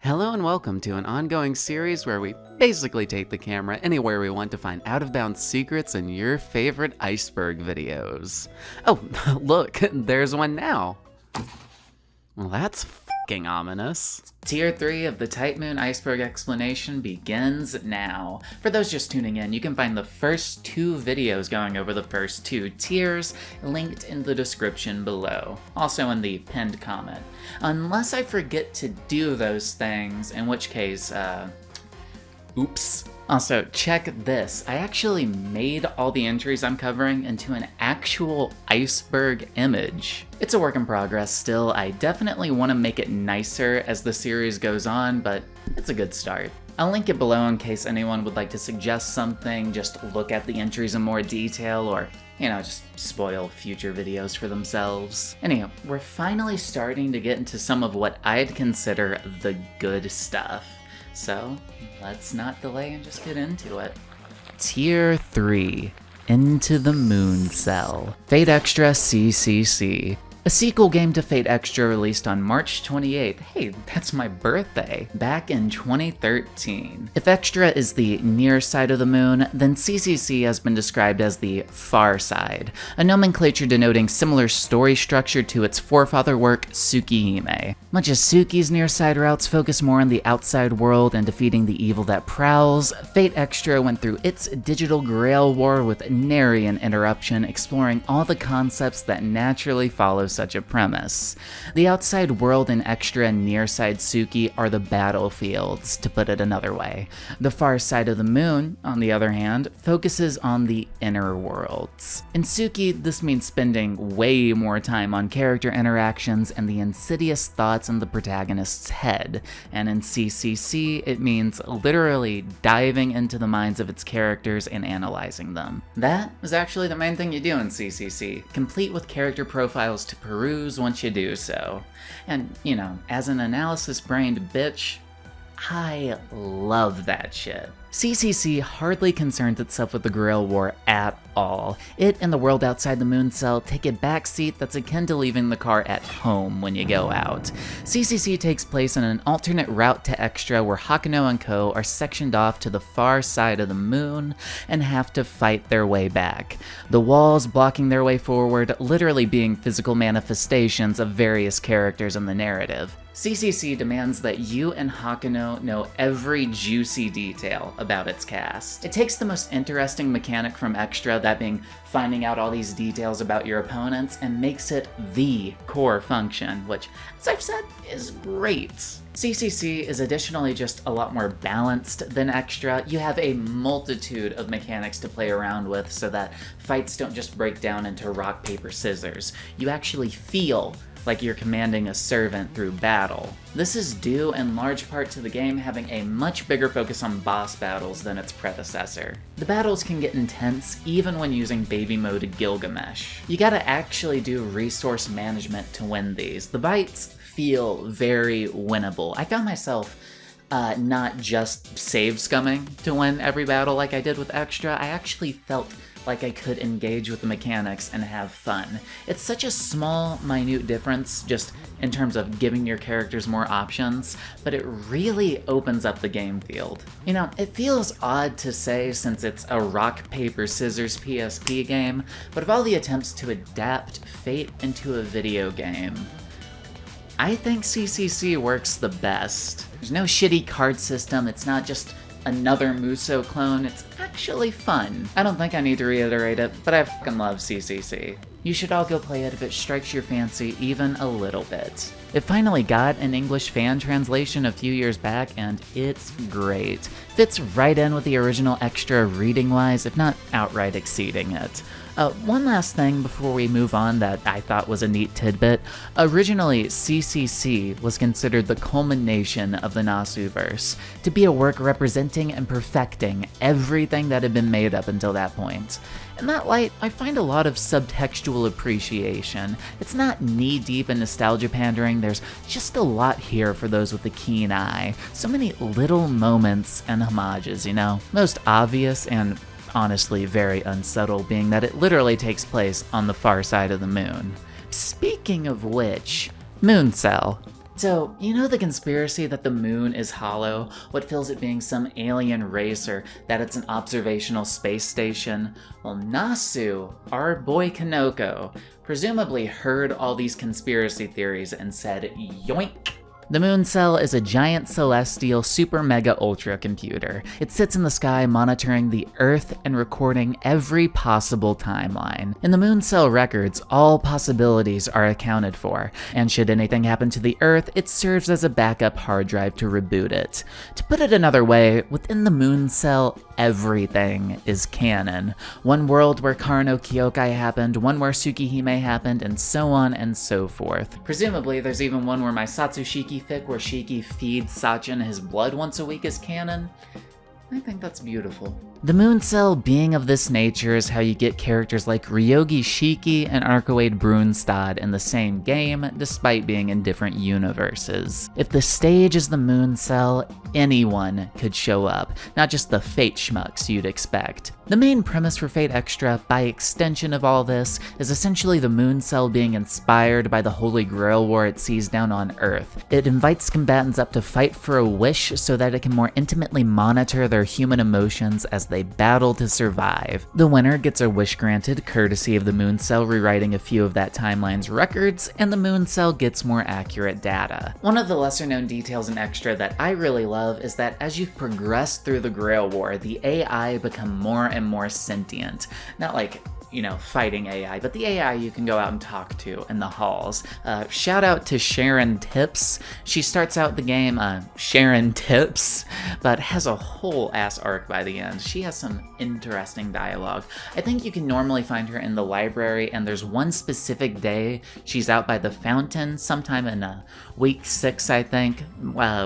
Hello and welcome to an ongoing series where we basically take the camera anywhere we want to find out-of-bounds secrets in your favorite Iceberg videos. Oh, look, there's one now. Well, that's f***ing ominous. Tier 3 of the Type Moon Iceberg explanation begins now. For those just tuning in, you can find the first two videos going over the first two tiers linked in the description below, also in the pinned comment. Unless I forget to do those things, in which case, oops. Also, check this. I actually made all the entries I'm covering into an actual iceberg image. It's a work in progress still. I definitely want to make it nicer as the series goes on, but it's a good start. I'll link it below in case anyone would like to suggest something, just look at the entries in more detail, or just spoil future videos for themselves. Anyhow, we're finally starting to get into some of what I'd consider the good stuff. So, let's not delay and just get into it. Tier 3, Into the Moon Cell. Fate Extra CCC. A sequel game to Fate Extra released on March 28th, hey, that's my birthday, back in 2013. If Extra is the near side of the moon, then CCC has been described as the far side, a nomenclature denoting similar story structure to its forefather work, Tsukihime. Much as Suki's near side routes focus more on the outside world and defeating the evil that prowls, Fate Extra went through its digital grail war with nary an interruption, exploring all the concepts that naturally follow such a premise. The outside world in Extra and near side Suki are the battlefields, to put it another way. The far side of the moon, on the other hand, focuses on the inner worlds. In Suki, this means spending way more time on character interactions and the insidious thoughts in the protagonist's head, and in CCC, it means literally diving into the minds of its characters and analyzing them. That is actually the main thing you do in CCC, complete with character profiles to peruse once you do so. And, as an analysis-brained bitch, I love that shit. CCC hardly concerns itself with the Grail War at all. It and the world outside the moon cell take a backseat that's akin to leaving the car at home when you go out. CCC takes place in an alternate route to Extra where Hakuno and Co. are sectioned off to the far side of the moon and have to fight their way back. The walls blocking their way forward literally being physical manifestations of various characters in the narrative. CCC demands that you and Hakuno know every juicy detail about its cast. It takes the most interesting mechanic from Extra, that being finding out all these details about your opponents, and makes it the core function, which, as I've said, is great. CCC is additionally just a lot more balanced than Extra. You have a multitude of mechanics to play around with so that fights don't just break down into rock, paper, scissors. You actually feel like you're commanding a servant through battle. This is due in large part to the game having a much bigger focus on boss battles than its predecessor. The battles can get intense even when using baby mode Gilgamesh. You gotta actually do resource management to win these. The fights feel very winnable. I found myself not just save scumming to win every battle like I did with Extra. I actually felt like I could engage with the mechanics and have fun. It's such a small, minute difference just in terms of giving your characters more options, but it really opens up the game field. It feels odd to say since it's a rock, paper, scissors PSP game, but of all the attempts to adapt Fate into a video game, I think CCC works the best. There's no shitty card system, it's not just another Muso clone, it's actually fun. I don't think I need to reiterate it, but I fucking love CCC. You should all go play it if it strikes your fancy even a little bit. It finally got an English fan translation a few years back, and it's great. Fits right in with the original Extra reading-wise, if not outright exceeding it. One last thing before we move on that I thought was a neat tidbit. Originally, CCC was considered the culmination of the Nasu-verse, to be a work representing and perfecting everything that had been made up until that point. In that light, I find a lot of subtextual appreciation. It's not knee-deep in nostalgia pandering, there's just a lot here for those with a keen eye. So many little moments and homages, Most obvious and honestly very unsubtle being that it literally takes place on the far side of the moon. Speaking of which, Moon Cell. So, you know the conspiracy that the moon is hollow? What fills it being some alien race or that it's an observational space station? Well, Nasu, our boy Kanoko, presumably heard all these conspiracy theories and said, yoink! The moon cell is a giant celestial super mega ultra computer. It sits in the sky monitoring the Earth and recording every possible timeline. In the moon cell records, all possibilities are accounted for, and should anything happen to the Earth, it serves as a backup hard drive to reboot it. To put it another way, within the moon cell, everything is canon. One world where Hakuno Kishinami happened, one where Tsukihime happened, and so on and so forth. Presumably, there's even one where my Satsuki fic where Shiki feeds Sachin his blood once a week is canon. I think that's beautiful. The moon cell being of this nature is how you get characters like Ryogi Shiki and Arcoade Brunstad in the same game, despite being in different universes. If the stage is the moon cell, anyone could show up, not just the Fate schmucks you'd expect. The main premise for Fate Extra, by extension of all this, is essentially the moon cell being inspired by the Holy Grail War it sees down on Earth. It invites combatants up to fight for a wish so that it can more intimately monitor their human emotions as they battle to survive. The winner gets a wish granted, courtesy of the moon cell rewriting a few of that timeline's records, and the moon cell gets more accurate data. One of the lesser known details in Extra that I really love is that as you progress through the Grail War, the AI become more and more sentient. Not like, you know, fighting AI, but the AI you can go out and talk to in the halls. Shout out to Sharon Tips. She starts out the game Sharon Tips, but has a whole ass arc by the end. She has some interesting dialogue. I think you can normally find her in the library, and there's one specific day she's out by the fountain, sometime in week 6, I think.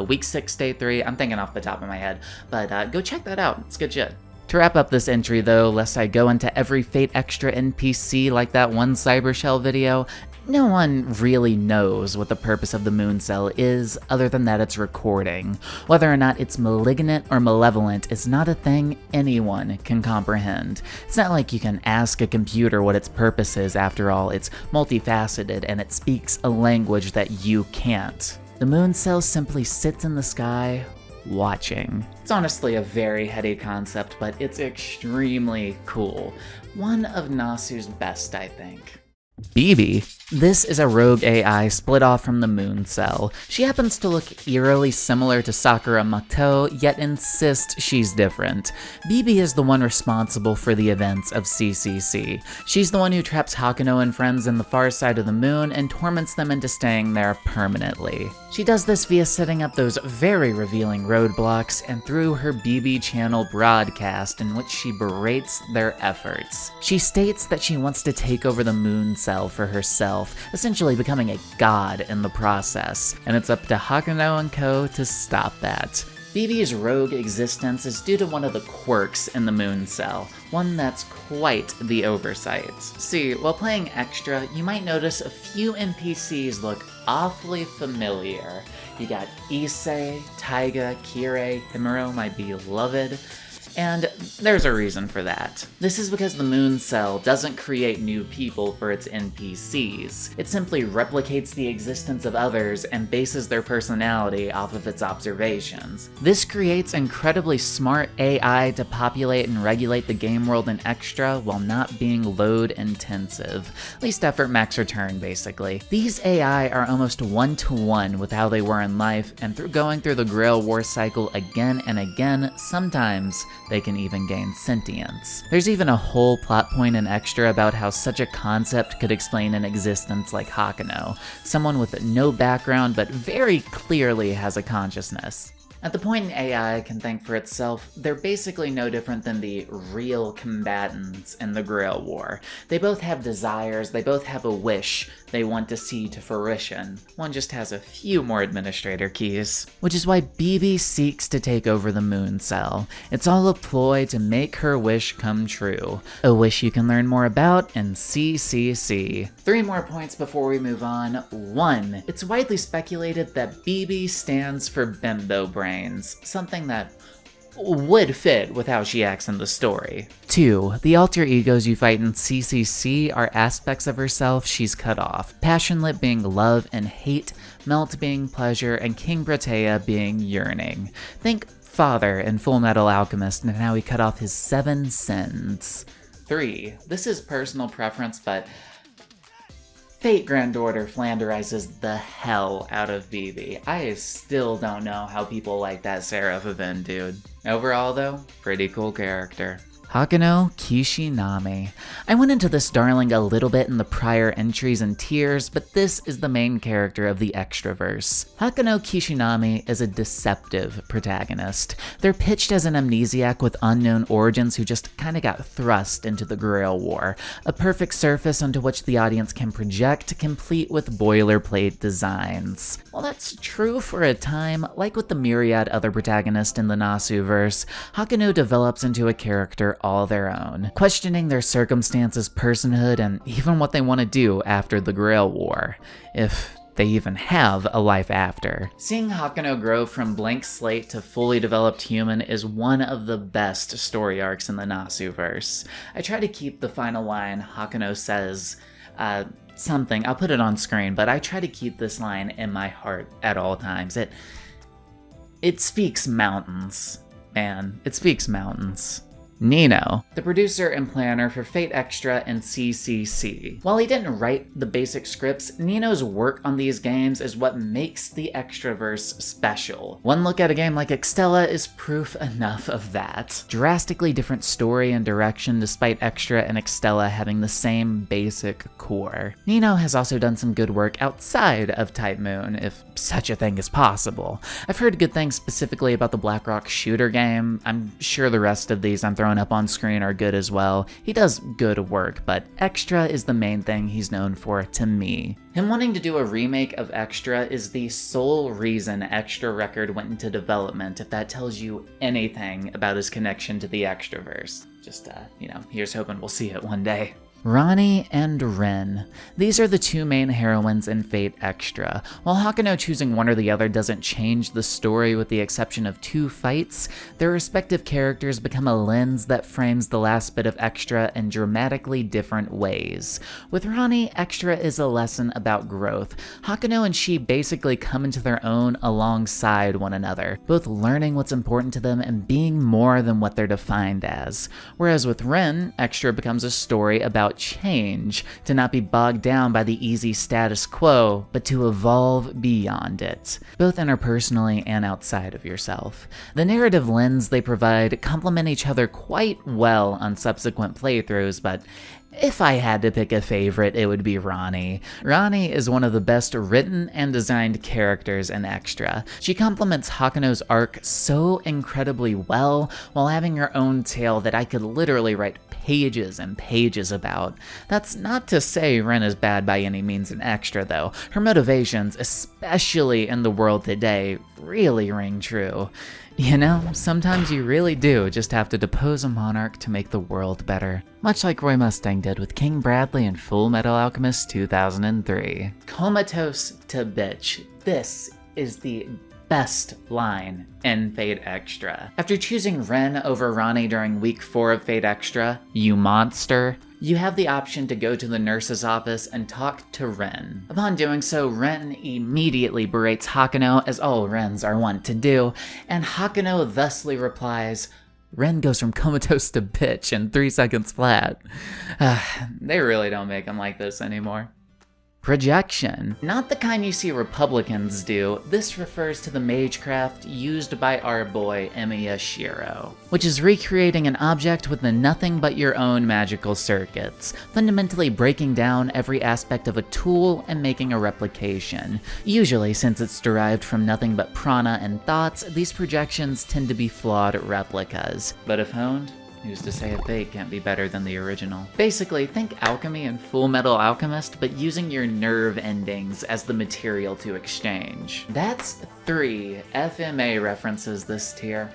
Week 6, day 3. I'm thinking off the top of my head, but go check that out. It's good shit. To wrap up this entry though, lest I go into every Fate Extra NPC like that one Cybershell video, no one really knows what the purpose of the moon cell is, other than that it's recording. Whether or not it's malignant or malevolent is not a thing anyone can comprehend. It's not like you can ask a computer what its purpose is. After all, it's multifaceted and it speaks a language that you can't. The moon cell simply sits in the sky, watching. It's honestly a very heady concept, but it's extremely cool. One of Nasu's best, I think. BB. This is a rogue AI split off from the moon cell. She happens to look eerily similar to Sakura Mato, yet insists she's different. BB is the one responsible for the events of CCC. She's the one who traps Hakuno and friends in the far side of the moon and torments them into staying there permanently. She does this via setting up those very revealing roadblocks and through her BB channel broadcast in which she berates their efforts. She states that she wants to take over the moon cell for herself, essentially becoming a god in the process, and it's up to Hakuno and co. to stop that. BB's rogue existence is due to one of the quirks in the moon cell, one that's quite the oversight. See, while playing Extra, you might notice a few NPCs look awfully familiar. You got Issei, Taiga, Kirei, Himuro, my beloved, and there's a reason for that. This is because the moon cell doesn't create new people for its NPCs. It simply replicates the existence of others and bases their personality off of its observations. This creates incredibly smart AI to populate and regulate the game world in Extra while not being load intensive. Least effort, max return, basically. These AI are almost one-to-one with how they were in life, and through going through the Grail War cycle again and again, sometimes they can even gain sentience. There's even a whole plot point in Extra about how such a concept could explain an existence like Hakuno, someone with no background but very clearly has a consciousness. At the point an AI can think for itself, they're basically no different than the real combatants in the Grail War. They both have desires, they both have a wish they want to see to fruition. One just has a few more administrator keys. Which is why BB seeks to take over the moon cell. It's all a ploy to make her wish come true. A wish you can learn more about in CCC. 3 more points before we move on. 1. It's widely speculated that BB stands for Bimbo Brains, something that would fit with how she acts in the story. 2. The alter egos you fight in CCC are aspects of herself she's cut off. Passionate being love and hate, Melt being pleasure, and King Bratea being yearning. Think Father in Full Metal Alchemist and how he cut off his 7 sins. 3. This is personal preference, but Fate Granddaughter flanderizes the hell out of Bibi. I still don't know how people like that Seraph event, dude. Overall, though, pretty cool character. Hakuno Kishinami. I went into this darling a little bit in the prior entries and tiers, but this is the main character of the Extraverse. Hakuno Kishinami is a deceptive protagonist. They're pitched as an amnesiac with unknown origins who just kinda got thrust into the Grail War, a perfect surface onto which the audience can project, complete with boilerplate designs. While that's true for a time, like with the myriad other protagonists in the Nasu-verse, Hakuno develops into a character all their own, questioning their circumstances, personhood, and even what they want to do after the Grail War, if they even have a life after. Seeing Hakuno grow from blank slate to fully developed human is one of the best story arcs in the Nasu-verse. I try to keep the final line Hakuno says, something, I'll put it on screen, but I try to keep this line in my heart at all times. It speaks mountains, man. It speaks mountains. Nino, the producer and planner for Fate Extra and CCC. While he didn't write the basic scripts, Nino's work on these games is what makes the Extraverse special. One look at a game like Extella is proof enough of that. Drastically different story and direction despite Extra and Extella having the same basic core. Nino has also done some good work outside of Type Moon, if such a thing is possible. I've heard good things specifically about the Blackrock shooter game. I'm sure the rest of these I'm throwing up on screen are good as well. He does good work, but Extra is the main thing he's known for to me. Him wanting to do a remake of Extra is the sole reason Extra Record went into development, if that tells you anything about his connection to the Extraverse. Just, here's hoping we'll see it one day. Rani and Rin. These are the two main heroines in Fate Extra. While Hakuno choosing one or the other doesn't change the story with the exception of 2 fights, their respective characters become a lens that frames the last bit of Extra in dramatically different ways. With Rani, Extra is a lesson about growth. Hakuno and she basically come into their own alongside one another, both learning what's important to them and being more than what they're defined as. Whereas with Rin, Extra becomes a story about change, to not be bogged down by the easy status quo, but to evolve beyond it, both interpersonally and outside of yourself. The narrative lens they provide complement each other quite well on subsequent playthroughs, but if I had to pick a favorite, it would be Rani. Rani is one of the best written and designed characters in Extra. She complements Hakuno's arc so incredibly well, while having her own tale that I could literally write pages and pages about. That's not to say Rin is bad by any means in Extra, though. Her motivations, especially in the world today, really ring true. You know, sometimes you really do just have to depose a monarch to make the world better. Much like Roy Mustang did with King Bradley in Full Metal Alchemist 2003. Comatose to bitch. This is the best line in Fate Extra. After choosing Rin over Rani during week 4 of Fate Extra, you monster, you have the option to go to the nurse's office and talk to Rin. Upon doing so, Rin immediately berates Hakuno, as all Rins are wont to do, and Hakuno thusly replies, Rin goes from comatose to bitch in 3 seconds flat. They really don't make him like this anymore. Projection. Not the kind you see Republicans do. This refers to the Magecraft used by our boy Emiya Shiro, which is recreating an object with the nothing but your own magical circuits, fundamentally breaking down every aspect of a tool and making a replication. Usually, since it's derived from nothing but prana and thoughts, these projections tend to be flawed replicas. But if honed, who's to say a fake can't be better than the original? Basically, think alchemy and Full Metal Alchemist, but using your nerve endings as the material to exchange. That's 3 FMA references this tier.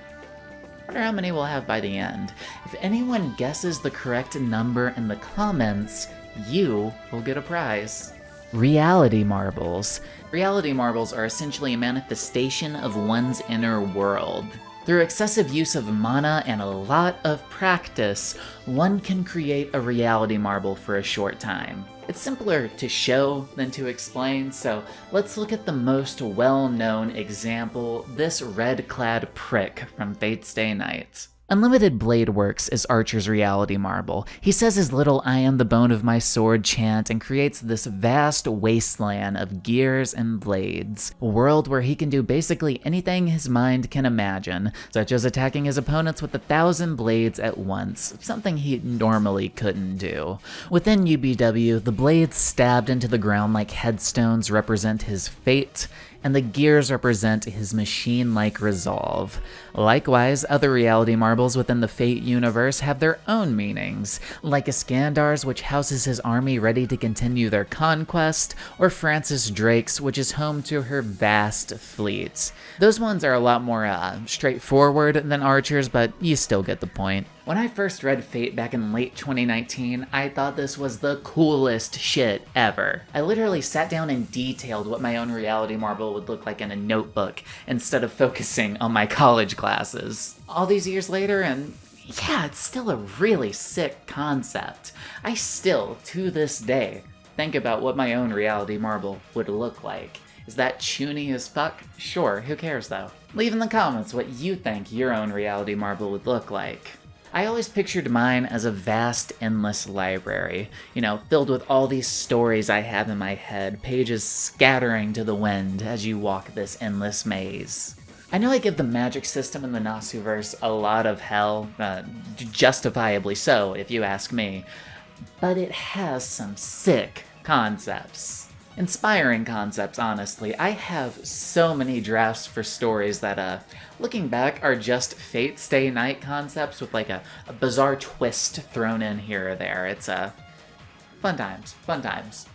I wonder how many we'll have by the end. If anyone guesses the correct number in the comments, you will get a prize. Reality marbles. Reality marbles are essentially a manifestation of one's inner world. Through excessive use of mana and a lot of practice, one can create a reality marble for a short time. It's simpler to show than to explain, so let's look at the most well-known example, this red-clad prick from Fate's Day Night. Unlimited Blade Works is Archer's reality marble. He says his little "I am the bone of my sword" chant and creates this vast wasteland of gears and blades. A world where he can do basically anything his mind can imagine, such as attacking his opponents with 1,000 blades at once, something he normally couldn't do. Within UBW, the blades stabbed into the ground like headstones represent his fate, and the gears represent his machine-like resolve. Likewise, other reality marbles within the Fate universe have their own meanings, like Iskandar's, which houses his army ready to continue their conquest, or Francis Drake's, which is home to her vast fleet. Those ones are a lot more straightforward than Archer's, but you still get the point. When I first read Fate back in late 2019, I thought this was the coolest shit ever. I literally sat down and detailed what my own reality marble would look like in a notebook, instead of focusing on my college classes. All these years later, and yeah, it's still a really sick concept. I still, to this day, think about what my own reality marble would look like. Is that chuny as fuck? Sure, who cares though? Leave in the comments what you think your own reality marble would look like. I always pictured mine as a vast, endless library, filled with all these stories I have in my head, pages scattering to the wind as you walk this endless maze. I know I give the magic system in the Nasuverse a lot of hell, justifiably so if you ask me, but it has some sick concepts. Inspiring concepts, honestly. I have so many drafts for stories that, looking back, are just Fate's Day Night concepts with like a bizarre twist thrown in here or there. It's, fun times, fun times.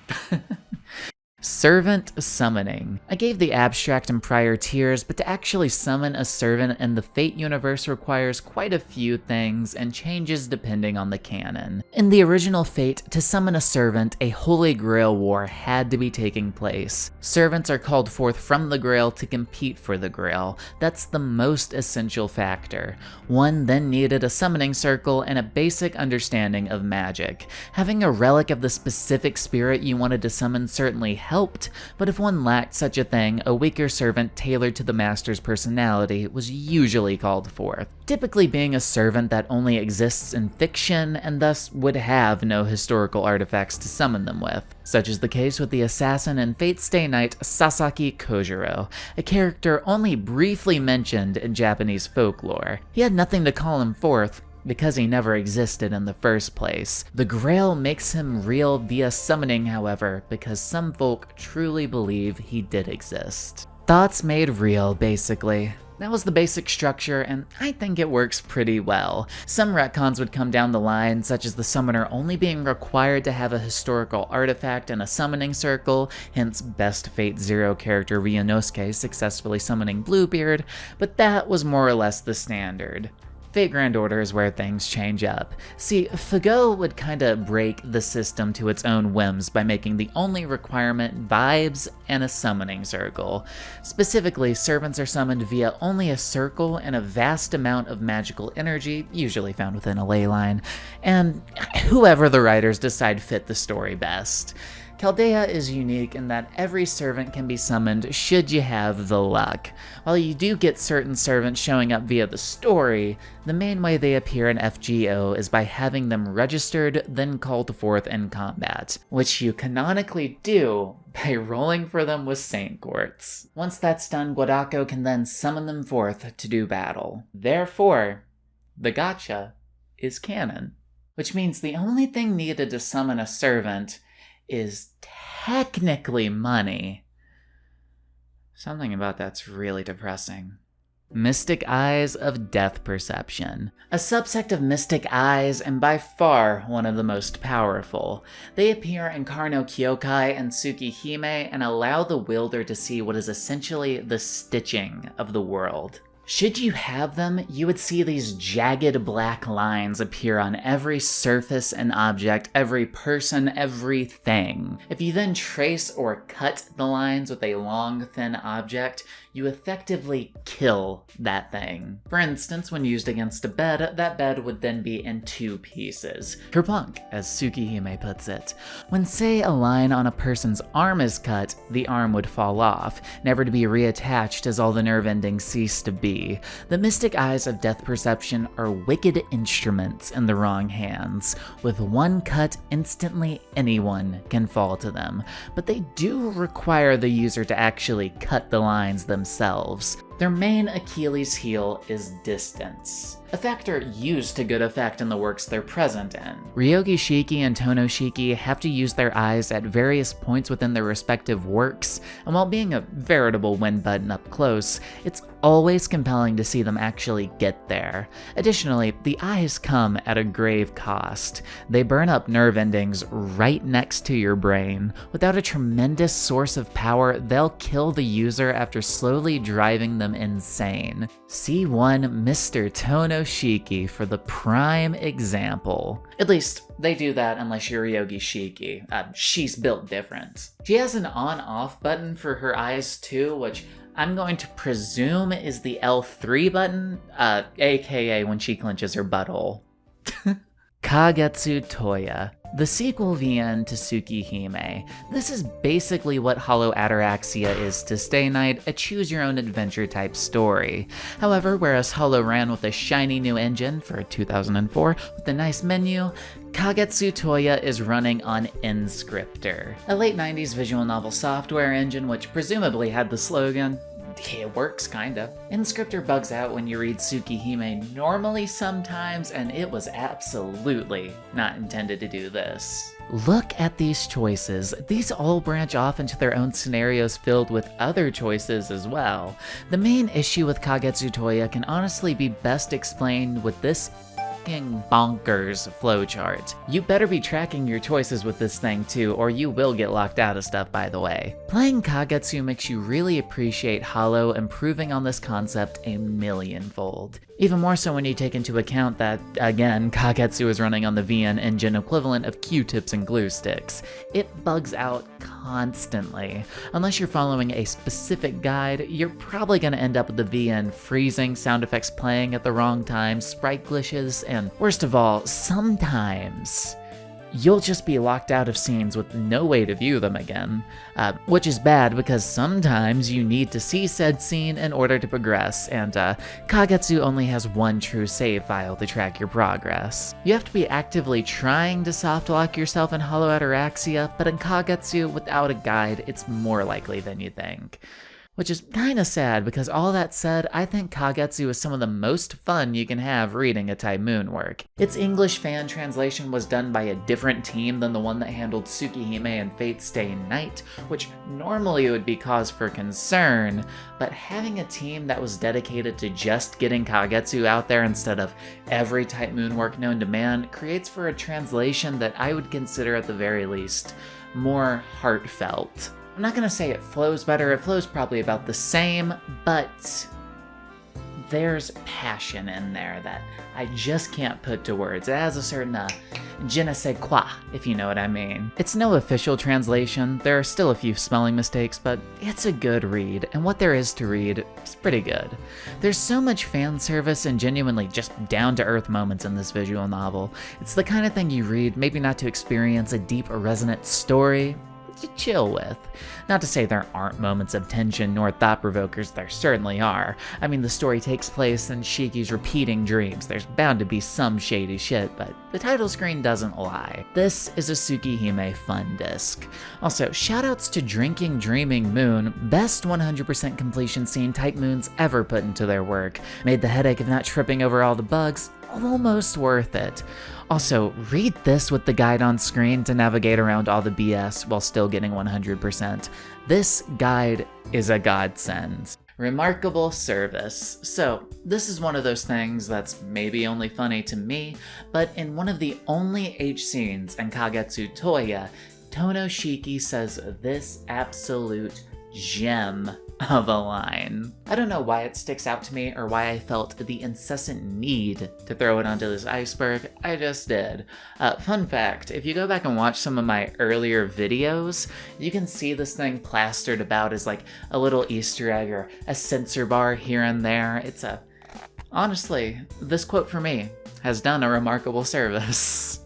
Servant summoning. I gave the abstract in prior tiers, but to actually summon a servant in the Fate universe requires quite a few things and changes depending on the canon. In the original Fate, to summon a servant, a Holy Grail war had to be taking place. Servants are called forth from the Grail to compete for the Grail. That's the most essential factor. One then needed a summoning circle and a basic understanding of magic. Having a relic of the specific spirit you wanted to summon certainly helped, but if one lacked such a thing, a weaker servant tailored to the master's personality was usually called forth, typically being a servant that only exists in fiction and thus would have no historical artifacts to summon them with, such is the case with the assassin in Fate's Day Night Sasaki Kojiro, a character only briefly mentioned in Japanese folklore. He had nothing to call him forth, because he never existed in the first place. The Grail makes him real via summoning, however, because some folk truly believe he did exist. Thoughts made real, basically. That was the basic structure, and I think it works pretty well. Some retcons would come down the line, such as the summoner only being required to have a historical artifact and a summoning circle, hence Best Fate Zero character Ryunosuke successfully summoning Bluebeard, but that was more or less the standard. Fate Grand Order is where things change up. See, FGO would kinda break the system to its own whims by making the only requirement vibes and a summoning circle. Specifically, servants are summoned via only a circle and a vast amount of magical energy, usually found within a ley line, and whoever the writers decide fit the story best. Chaldea is unique in that every servant can be summoned should you have the luck. While you do get certain servants showing up via the story, the main way they appear in FGO is by having them registered, then called forth in combat, which you canonically do by rolling for them with Saint Quartz. Once that's done, Guadako can then summon them forth to do battle. Therefore, the gacha is canon, which means the only thing needed to summon a servant is technically money. Something about that's really depressing. Mystic Eyes of Death Perception. A subsect of Mystic Eyes, and by far one of the most powerful. They appear in Karno Kyokai and Tsukihime and allow the wielder to see what is essentially the stitching of the world. Should you have them, you would see these jagged black lines appear on every surface and object, every person, everything. If you then trace or cut the lines with a long, thin object, you effectively kill that thing. For instance, when used against a bed, that bed would then be in two pieces. Kerplunk, as Tsukihime puts it. When, say, a line on a person's arm is cut, the arm would fall off, never to be reattached as all the nerve endings cease to be. The mystic eyes of death perception are wicked instruments in the wrong hands. With one cut, instantly anyone can fall to them, but they do require the user to actually cut the lines themselves. Their main Achilles heel is distance, a factor used to good effect in the works they're present in. Ryogi Shiki and Tohno Shiki have to use their eyes at various points within their respective works, and while being a veritable win button up close, it's always compelling to see them actually get there. Additionally, the eyes come at a grave cost. They burn up nerve endings right next to your brain. Without a tremendous source of power, they'll kill the user after slowly driving them insane. See one Mr. Tohno Shiki for the prime example. At least, they do that unless you're Ryogi Shiki. She's built different. She has an on-off button for her eyes too, which I'm going to presume is the L3 button, aka when she clenches her butthole. Kagetsu Tohya, the sequel VN to Tsukihime. This is basically what Hollow Ataraxia is to Stay Night, a choose-your-own-adventure type story. However, whereas Hollow ran with a shiny new engine for 2004 with a nice menu, Kagetsu Tohya is running on Inscriptor, a late 90s visual novel software engine which presumably had the slogan, "It works, kinda." Inscriptor bugs out when you read Tsukihime normally sometimes, and it was absolutely not intended to do this. Look at these choices. These all branch off into their own scenarios filled with other choices as well. The main issue with Kagetsu Tohya can honestly be best explained with this bonkers flowchart. You better be tracking your choices with this thing too, or you will get locked out of stuff, by the way. Playing Kagetsu makes you really appreciate Hollow improving on this concept a millionfold. Even more so when you take into account that, again, Kagetsu is running on the VN engine equivalent of Q-tips and glue sticks. It bugs out constantly. Unless you're following a specific guide, you're probably going to end up with the VN freezing, sound effects playing at the wrong time, sprite glitches, and worst of all, sometimes you'll just be locked out of scenes with no way to view them again, which is bad because sometimes you need to see said scene in order to progress, and Kagetsu only has one true save file to track your progress. You have to be actively trying to soft lock yourself in Hollow Ataraxia, but in Kagetsu, without a guide, it's more likely than you think. Which is kinda sad, because all that said, I think Kagetsu is some of the most fun you can have reading a Type Moon work. Its English fan translation was done by a different team than the one that handled Tsukihime and Fate Stay Night, which normally would be cause for concern, but having a team that was dedicated to just getting Kagetsu out there instead of every Type Moon work known to man creates for a translation that I would consider at the very least more heartfelt. I'm not gonna say it flows better, it flows probably about the same, but there's passion in there that I just can't put to words. It has a certain je ne sais quoi, if you know what I mean. It's no official translation, there are still a few spelling mistakes, but it's a good read, and what there is to read is pretty good. There's so much fan service and genuinely just down-to-earth moments in this visual novel. It's the kind of thing you read, maybe not to experience a deep or resonant story, to chill with. Not to say there aren't moments of tension nor thought-provokers, there certainly are. I mean, the story takes place in Shiki's repeating dreams. There's bound to be some shady shit, but the title screen doesn't lie. This is a Tsukihime fun disc. Also, shoutouts to Drinking Dreaming Moon, best 100% completion scene Type Moons ever put into their work. Made the headache of not tripping over all the bugs almost worth it. Also, read this with the guide on screen to navigate around all the BS while still getting 100%. This guide is a godsend. Remarkable service. So, this is one of those things that's maybe only funny to me, but in one of the only H scenes in Kagetsu Tohya, Tohno Shiki says this absolute gem of a line. I don't know why it sticks out to me or why I felt the incessant need to throw it onto this iceberg. I just did. Fun fact, if you go back and watch some of my earlier videos, you can see this thing plastered about as like a little Easter egg or a censor bar here and there. Honestly, this quote for me has done a remarkable service.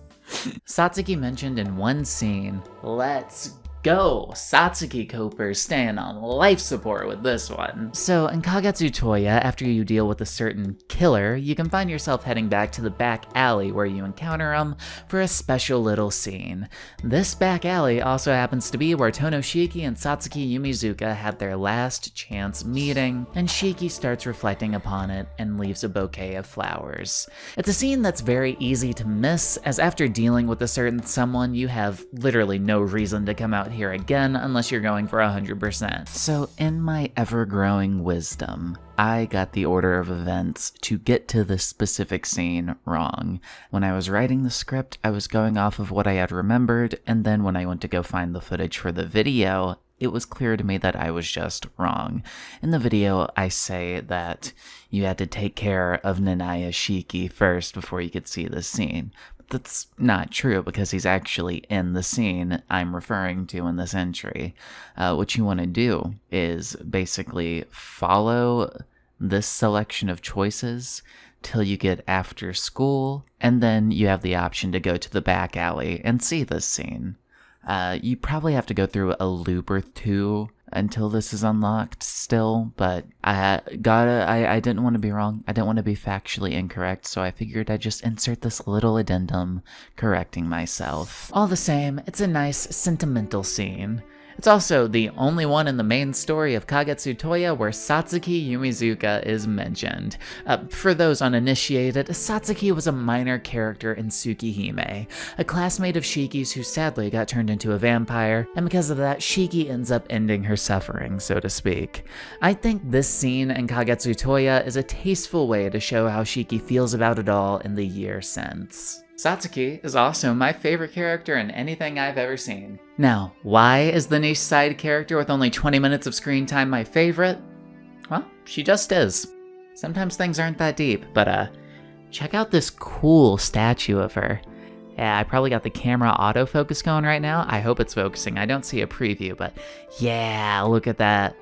Satsuki mentioned in one scene, "Let's go!" Satsuki Cooper's staying on life support with this one. So in Kagetsu Tohya, after you deal with a certain killer, you can find yourself heading back to the back alley where you encounter him for a special little scene. This back alley also happens to be where Tohno Shiki and Satsuki Yumizuka had their last chance meeting, and Shiki starts reflecting upon it and leaves a bouquet of flowers. It's a scene that's very easy to miss, as after dealing with a certain someone, you have literally no reason to come out here again unless you're going for 100%. So in my ever-growing wisdom, I got the order of events to get to this specific scene wrong. When I was writing the script, I was going off of what I had remembered, and then when I went to go find the footage for the video, it was clear to me that I was just wrong. In the video, I say that you had to take care of Nanaya Shiki first before you could see this scene. That's not true because he's actually in the scene I'm referring to in this entry. What you want to do is basically follow this selection of choices till you get after school, and then you have the option to go to the back alley and see this scene. You probably have to go through a loop or two until this is unlocked still, but I didn't want to be wrong. I didn't want to be factually incorrect, so I figured I'd just insert this little addendum correcting myself. All the same, it's a nice sentimental scene. It's also the only one in the main story of Kagetsu Tohya where Satsuki Yumizuka is mentioned. For those uninitiated, Satsuki was a minor character in Tsukihime, a classmate of Shiki's who sadly got turned into a vampire, and because of that, Shiki ends up ending her suffering, so to speak. I think this scene in Kagetsu Tohya is a tasteful way to show how Shiki feels about it all in the year since. Satsuki is also my favorite character in anything I've ever seen. Now, why is the niche side character with only 20 minutes of screen time my favorite? Well, she just is. Sometimes things aren't that deep, but check out this cool statue of her. Yeah, I probably got the camera autofocus going right now. I hope it's focusing. I don't see a preview, but yeah, look at that.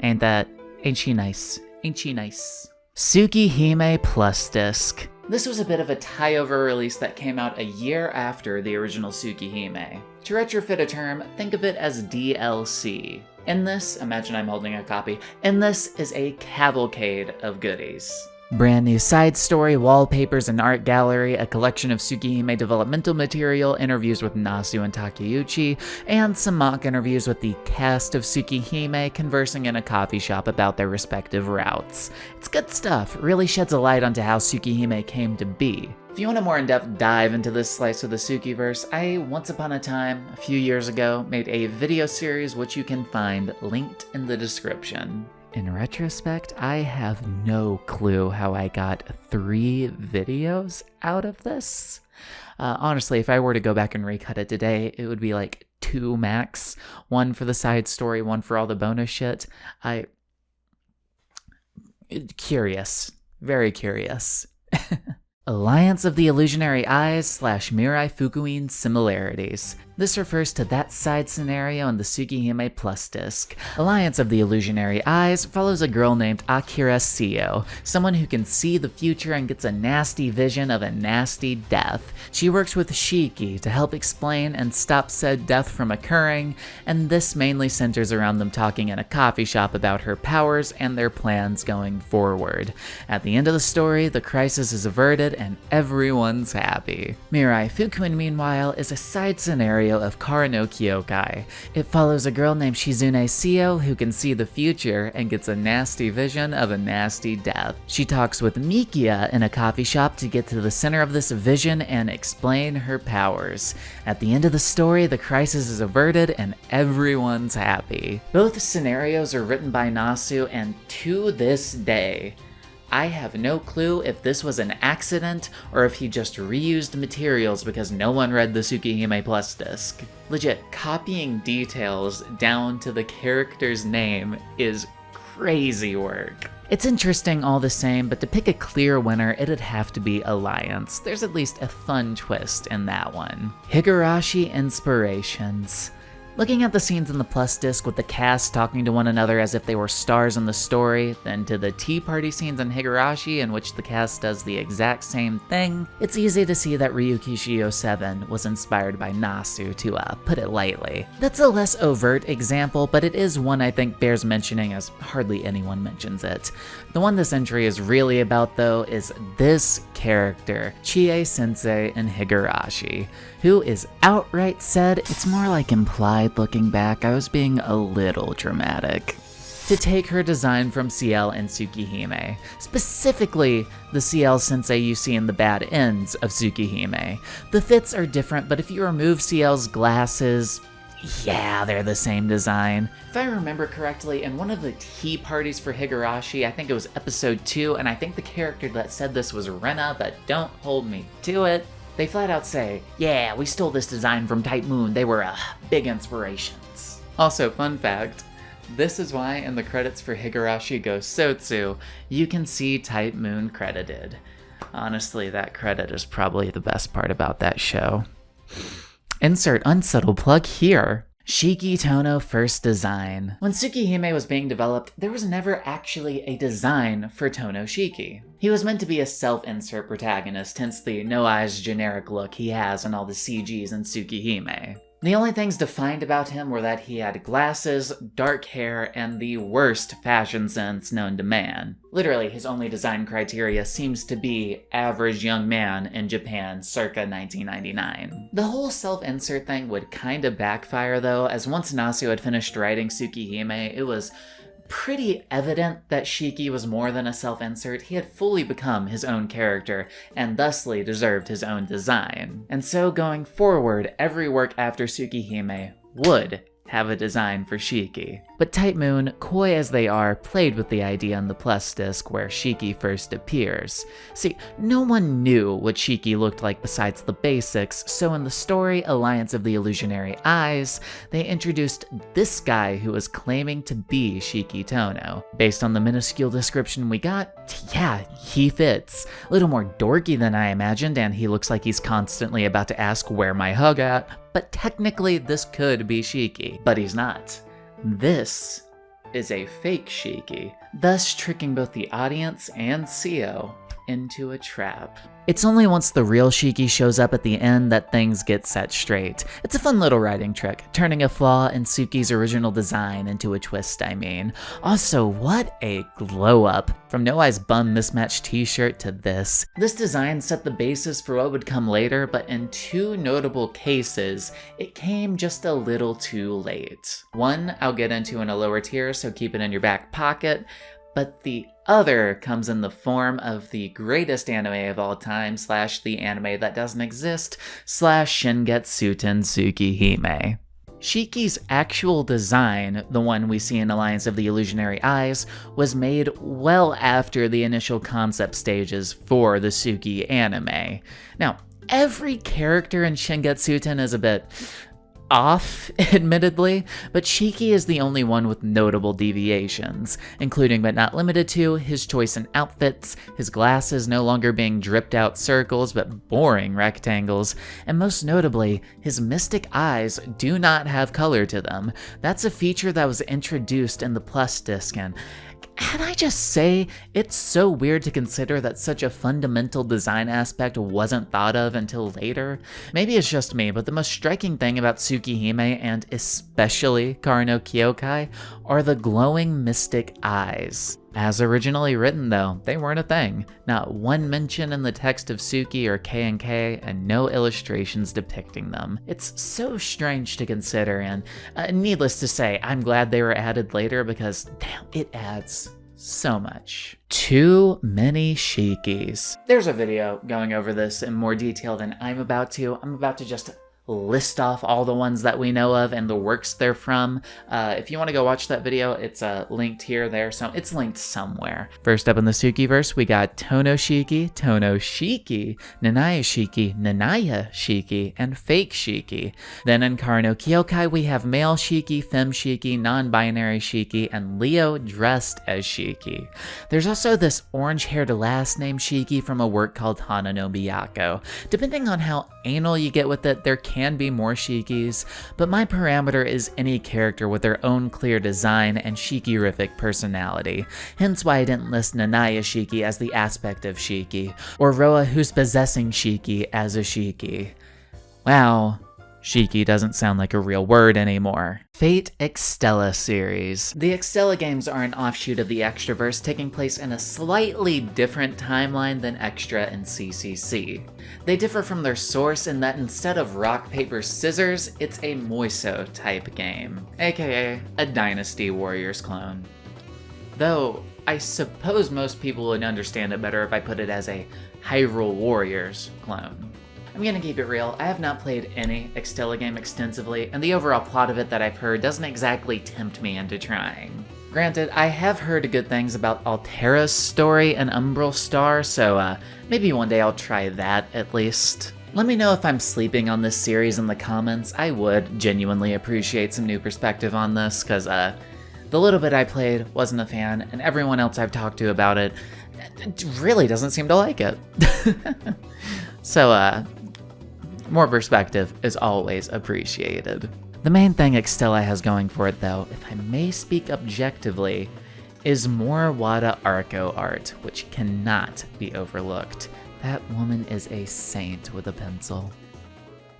Ain't she nice? Ain't she nice? Tsukihime Plus Disc. This was a bit of a tie-over release that came out a year after the original Tsukihime. To retrofit a term, think of it as DLC. In this, imagine I'm holding a copy, in this is a cavalcade of goodies. Brand new side story, wallpapers, and art gallery, a collection of Tsukihime developmental material, interviews with Nasu and Takeuchi, and some mock interviews with the cast of Tsukihime conversing in a coffee shop about their respective routes. It's good stuff, really sheds a light onto how Tsukihime came to be. If you want a more in-depth dive into this slice of the Tsukiverse, I once upon a time, a few years ago, made a video series which you can find linked in the description. In retrospect, I have no clue how I got 3 videos out of this. Honestly, if I were to go back and recut it today, it would be like 2 max. 1 for the side story, 1 for all the bonus shit. Curious. Very curious. Alliance of the Illusionary Eyes / Mirai Fukuin Similarities. This refers to that side scenario in the Tsukihime Plus disc. Alliance of the Illusionary Eyes follows a girl named Akira Seo, someone who can see the future and gets a nasty vision of a nasty death. She works with Shiki to help explain and stop said death from occurring, and this mainly centers around them talking in a coffee shop about her powers and their plans going forward. At the end of the story, the crisis is averted and everyone's happy. Mirai Fukuin, meanwhile, is a side scenario of Kara no Kyokai. It follows a girl named Shizune Seo who can see the future and gets a nasty vision of a nasty death. She talks with Mikia in a coffee shop to get to the center of this vision and explain her powers. At the end of the story, the crisis is averted and everyone's happy. Both scenarios are written by Nasu, and to this day, I have no clue if this was an accident or if he just reused materials because no one read the Tsukihime Plus disc. Legit, copying details down to the character's name is crazy work. It's interesting all the same, but to pick a clear winner, it'd have to be Alliance. There's at least a fun twist in that one. Higurashi Inspirations. Looking at the scenes in the Plus disc with the cast talking to one another as if they were stars in the story, then to the tea party scenes in Higurashi in which the cast does the exact same thing, it's easy to see that Ryukishio 7 was inspired by Nasu, to put it lightly. That's a less overt example, but it is one I think bears mentioning as hardly anyone mentions it. The one this entry is really about though is this character, Chie Sensei in Higurashi, who is outright said, it's more like implied looking back, I was being a little dramatic, to take her design from CL and Tsukihime, specifically the CL sensei you see in the bad ends of Tsukihime. The fits are different, but if you remove CL's glasses, yeah, they're the same design. If I remember correctly, in one of the tea parties for Higurashi, I think it was episode 2, and I think the character that said this was Rena, but don't hold me to it, they flat out say, yeah, we stole this design from Type Moon, they were big inspirations. Also, fun fact, this is why in the credits for Higurashi Go Sotsu, you can see Type Moon credited. Honestly, that credit is probably the best part about that show. Insert unsubtle plug here. Shiki Tohno first design. When Tsukihime was being developed, there was never actually a design for Tohno Shiki. He was meant to be a self-insert protagonist, hence the no-eyes generic look he has in all the CGs in Tsukihime. The only things defined about him were that he had glasses, dark hair, and the worst fashion sense known to man. Literally, his only design criteria seems to be average young man in Japan circa 1999. The whole self-insert thing would kinda backfire though, as once Nasu had finished writing Tsukihime, it was pretty evident that Shiki was more than a self-insert. He had fully become his own character, and thusly deserved his own design. And so going forward, every work after Tsukihime would have a design for Shiki. But Type Moon, coy as they are, played with the idea on the Plus disc where Shiki first appears. See, no one knew what Shiki looked like besides the basics, so in the story Alliance of the Illusionary Eyes, they introduced this guy who was claiming to be Shiki Tohno. Based on the minuscule description we got, yeah, he fits. A little more dorky than I imagined, and he looks like he's constantly about to ask where my hug at. But technically this could be Shiki, but he's not. This is a fake Shiki, thus tricking both the audience and CO into a trap. It's only once the real Shiki shows up at the end that things get set straight. It's a fun little writing trick, turning a flaw in Suki's original design into a twist, I mean. Also, what a glow up. From No Eyes Bum mismatched t-shirt to this. This design set the basis for what would come later, but in two notable cases, it came just a little too late. One I'll get into in a lower tier, so keep it in your back pocket, but the other comes in the form of the greatest anime of all time, / the anime that doesn't exist, / Shingetsuten Tsukihime. Shiki's actual design, the one we see in Alliance of the Illusionary Eyes, was made well after the initial concept stages for the Tsuki anime. Now, every character in Shingetsuten is a bit off, admittedly, but Shiki is the only one with notable deviations, including but not limited to his choice in outfits, his glasses no longer being dripped out circles but boring rectangles, and most notably, his mystic eyes do not have color to them. That's a feature that was introduced in the Plus disc, and can I just say, it's so weird to consider that such a fundamental design aspect wasn't thought of until later. Maybe it's just me, but the most striking thing about Tsukihime, and especially Karno Kyokai, are the glowing mystic eyes. As originally written though, they weren't a thing. Not one mention in the text of Tsuki or K&K, and no illustrations depicting them. It's so strange to consider, and needless to say, I'm glad they were added later because, damn, it adds so much. Too many Shikis. There's a video going over this in more detail than I'm about to. I'm about to just list off all the ones that we know of and the works they're from. If you want to go watch that video, it's linked here, there, so it's linked somewhere. First up in the Suki-verse, we got Tohno Shiki, Tohno Shiki, Nanaya Shiki, Nanaya Shiki, and Fake Shiki. Then in Karo Kyokai, we have Male Shiki, Femme Shiki, Non-Binary Shiki, and Leo dressed as Shiki. There's also this orange-haired last name Shiki from a work called Hana no Miyako. Depending on how anal you get with it, there can be more Shikis, but my parameter is any character with their own clear design and Shiki-rific personality, hence why I didn't list Nanaya Shiki as the aspect of Shiki, or Roa who's possessing Shiki as a Shiki. Wow. Shiki doesn't sound like a real word anymore. Fate Extella series. The Extella games are an offshoot of the Extraverse, taking place in a slightly different timeline than Extra and CCC. They differ from their source in that instead of rock, paper, scissors, it's a Moiso type game, aka a Dynasty Warriors clone. Though, I suppose most people would understand it better if I put it as a Hyrule Warriors clone. I'm gonna keep it real, I have not played any Extella game extensively, and the overall plot of it that I've heard doesn't exactly tempt me into trying. Granted, I have heard good things about Altera's story and Umbral Star, so maybe one day I'll try that at least. Let me know if I'm sleeping on this series in the comments. I would genuinely appreciate some new perspective on this, cause the little bit I played wasn't a fan, and everyone else I've talked to about it really doesn't seem to like it. So, more perspective is always appreciated. The main thing Extella has going for it though, if I may speak objectively, is more Wada Arco art, which cannot be overlooked. That woman is a saint with a pencil.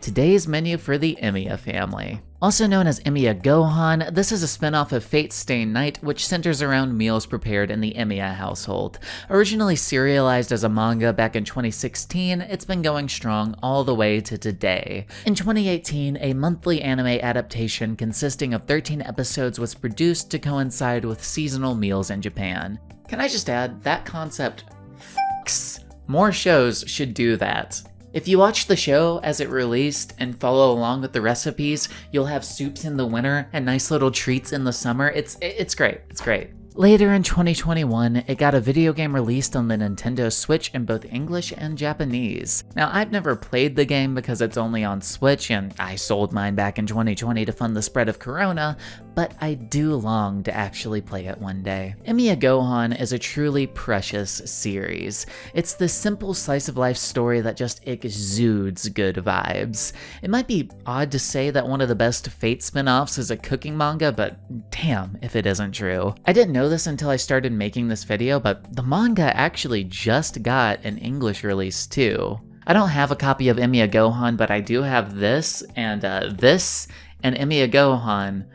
Today's menu for the Emiya family. Also known as Emiya Gohan, this is a spin-off of Fate Stay Night, which centers around meals prepared in the Emiya household. Originally serialized as a manga back in 2016, it's been going strong all the way to today. In 2018, a monthly anime adaptation consisting of 13 episodes was produced to coincide with seasonal meals in Japan. Can I just add, that concept f***s. More shows should do that. If you watch the show as it released and follow along with the recipes, you'll have soups in the winter and nice little treats in the summer. It's great, it's great. Later in 2021, it got a video game released on the Nintendo Switch in both English and Japanese. Now, I've never played the game because it's only on Switch, and I sold mine back in 2020 to fund the spread of Corona, but I do long to actually play it one day. Emiya Gohan is a truly precious series. It's this simple slice-of-life story that just exudes good vibes. It might be odd to say that one of the best Fate spin-offs is a cooking manga, but damn if it isn't true. I didn't know this until I started making this video, but the manga actually just got an English release too. I don't have a copy of Emiya Gohan, but I do have this and Emiya Gohan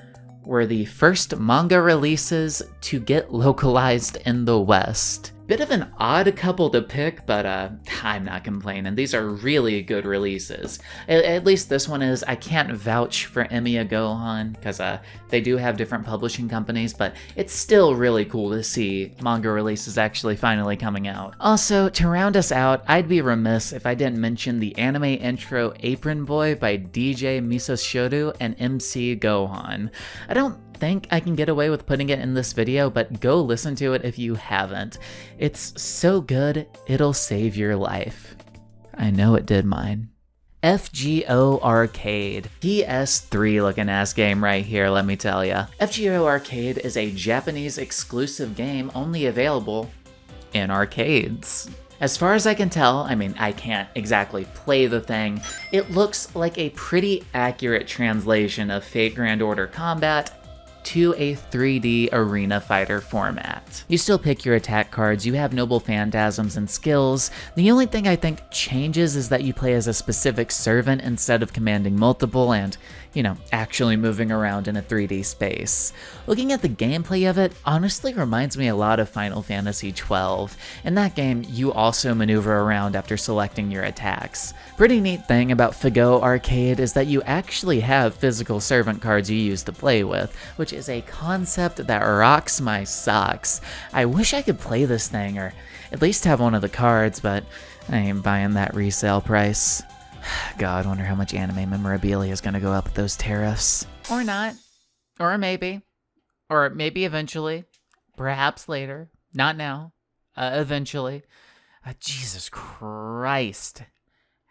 were the first manga releases to get localized in the West. Bit of an odd couple to pick, but I'm not complaining. These are really good releases. At least this one is. I can't vouch for Emiya Gohan, because they do have different publishing companies, but it's still really cool to see manga releases actually finally coming out. Also, to round us out, I'd be remiss if I didn't mention the anime intro Apron Boy by DJ Misoshoru and MC Gohan. I don't think I can get away with putting it in this video, but go listen to it if you haven't. It's so good, it'll save your life. I know it did mine. FGO Arcade. PS3 looking ass game right here, let me tell ya. FGO Arcade is a Japanese exclusive game only available in arcades. As far as I can tell, I mean, I can't exactly play the thing, it looks like a pretty accurate translation of Fate Grand Order Combat to a 3D arena fighter format. You still pick your attack cards, you have noble phantasms and skills. The only thing I think changes is that you play as a specific servant instead of commanding multiple and, you know, actually moving around in a 3D space. Looking at the gameplay of it honestly reminds me a lot of Final Fantasy XII. In that game, you also maneuver around after selecting your attacks. Pretty neat thing about FGO Arcade is that you actually have physical servant cards you use to play with, which is a concept that rocks my socks. I wish I could play this thing, or at least have one of the cards, but I ain't buying that resale price. God, I wonder how much anime memorabilia is going to go up with those tariffs. Or not. Or maybe. Or maybe eventually. Perhaps later. Not now. Eventually. Jesus Christ.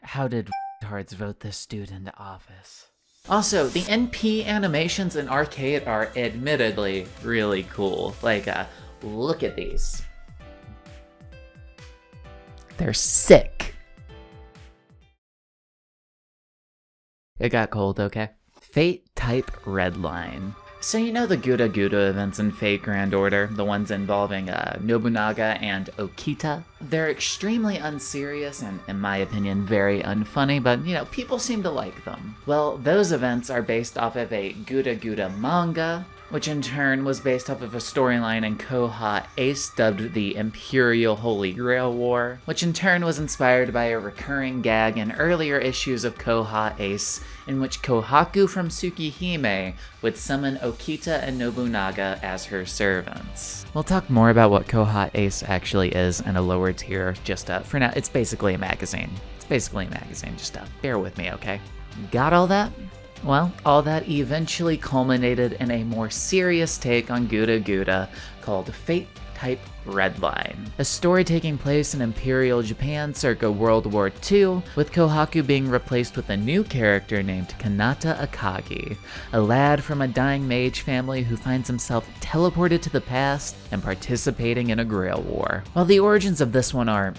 How did retards vote this dude into office? Also, the NP animations in Arcade are admittedly really cool. Like, look at these. They're sick. It got cold, okay? Fate Type-Redline. So you know the Gura Gura events in Fate Grand Order, the ones involving Nobunaga and Okita? They're extremely unserious and, in my opinion, very unfunny, but, you know, people seem to like them. Well, those events are based off of a Gura Gura manga, which in turn was based off of a storyline in Koha Ace dubbed the Imperial Holy Grail War, which in turn was inspired by a recurring gag in earlier issues of Koha Ace, in which Kohaku from Tsukihime would summon Okita and Nobunaga as her servants. We'll talk more about what Koha Ace actually is in a lower tier, just for now, it's basically a magazine. Just bear with me, okay? Got all that? Well, all that eventually culminated in a more serious take on Gura Gura called Fate Type-Redline, a story taking place in Imperial Japan circa World War II, with Kohaku being replaced with a new character named Kanata Akagi, a lad from a dying mage family who finds himself teleported to the past and participating in a Grail War. While the origins of this one are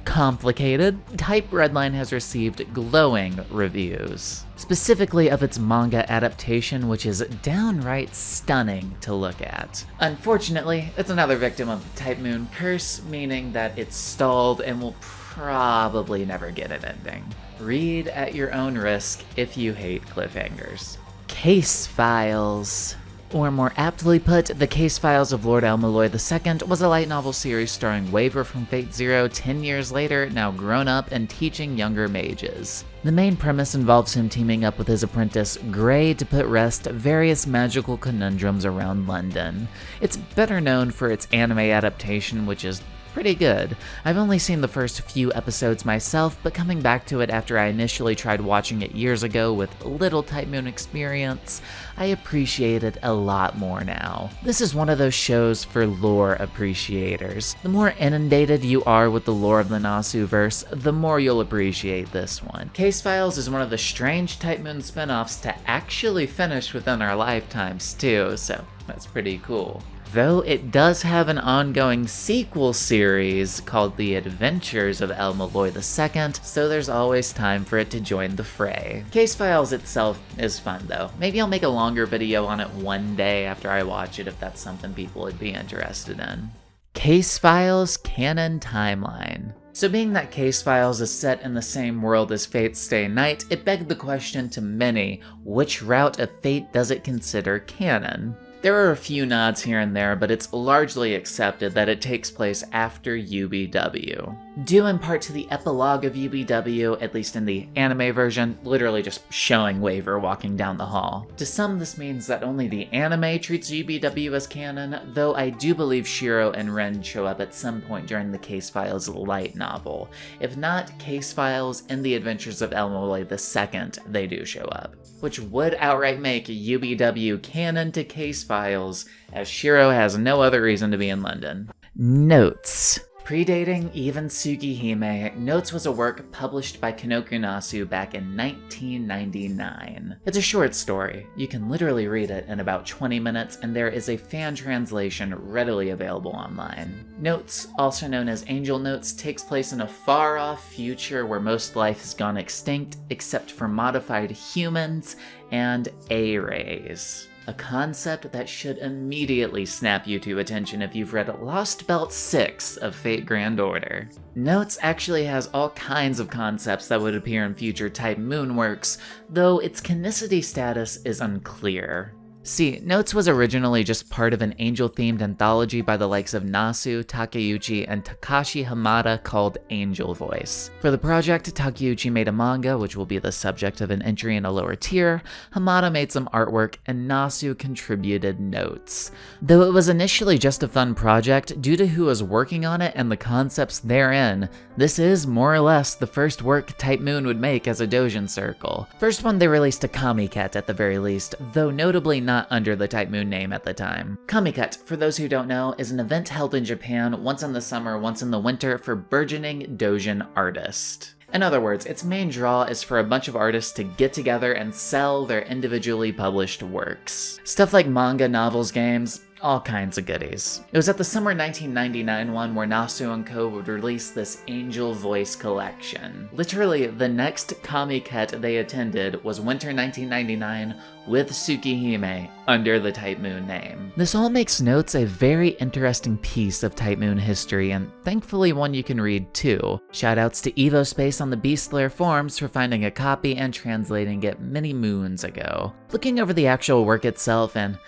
complicated, Type-Redline has received glowing reviews, specifically of its manga adaptation, which is downright stunning to look at. Unfortunately, it's another victim of the Type Moon curse, meaning that it's stalled and will probably never get an ending. Read at your own risk if you hate cliffhangers. Case Files. Or more aptly put, The Case Files of Lord Elmaloy II was a light novel series starring Waver from Fate Zero 10 years later, now grown up and teaching younger mages. The main premise involves him teaming up with his apprentice Gray to put rest various magical conundrums around London. It's better known for its anime adaptation, which is pretty good. I've only seen the first few episodes myself, but coming back to it after I initially tried watching it years ago with little Type Moon experience, I appreciate it a lot more now. This is one of those shows for lore appreciators. The more inundated you are with the lore of the Nasu verse, the more you'll appreciate this one. Case Files is one of the strange Type Moon spin-offs to actually finish within our lifetimes too, so that's pretty cool. Though it does have an ongoing sequel series called The Adventures of Elmaloy II, so there's always time for it to join the fray. Case Files itself is fun though. Maybe I'll make a longer video on it one day after I watch it if that's something people would be interested in. Case Files Canon Timeline. So being that Case Files is set in the same world as Fate's Stay Night, it begged the question to many, which route of Fate does it consider canon? There are a few nods here and there, but it's largely accepted that it takes place after UBW. Due in part to the epilogue of UBW, at least in the anime version, literally just showing Waver walking down the hall. To some, this means that only the anime treats UBW as canon, though I do believe Shiro and Ren show up at some point during the Case Files light novel. If not Case Files and The Adventures of Elmaloy II, they do show up, which would outright make UBW canon to Case Files, as Shiro has no other reason to be in London. Notes. Predating even Tsukihime, Notes was a work published by Kanoku Nasu back in 1999. It's a short story. You can literally read it in about 20 minutes, and there is a fan translation readily available online. Notes, also known as Angel Notes, takes place in a far-off future where most life has gone extinct except for modified humans and A-rays. A concept that should immediately snap you to attention if you've read Lost Belt 6 of Fate Grand Order. Notes actually has all kinds of concepts that would appear in future Type Moon works, though its canonicity status is unclear. See, Notes was originally just part of an angel-themed anthology by the likes of Nasu, Takeuchi, and Takashi Hamada called Angel Voice. For the project, Takeuchi made a manga, which will be the subject of an entry in a lower tier, Hamada made some artwork, and Nasu contributed notes. Though it was initially just a fun project, due to who was working on it and the concepts therein, this is, more or less, the first work Type Moon would make as a doujin circle. First one they released a Kamiket at the very least, though notably not under the Type Moon name at the time. Kamiket, for those who don't know, is an event held in Japan once in the summer, once in the winter for burgeoning doujin artists. In other words, its main draw is for a bunch of artists to get together and sell their individually published works. Stuff like manga, novels, games, all kinds of goodies. It was at the summer 1999 one where Nasu & Co. would release this Angel Voice collection. Literally, the next Kamiket they attended was winter 1999 with Tsukihime under the Type Moon name. This all makes Notes a very interesting piece of Type Moon history, and thankfully one you can read too. Shoutouts to Evo Space on the Beastlair forums for finding a copy and translating it many moons ago. Looking over the actual work itself, and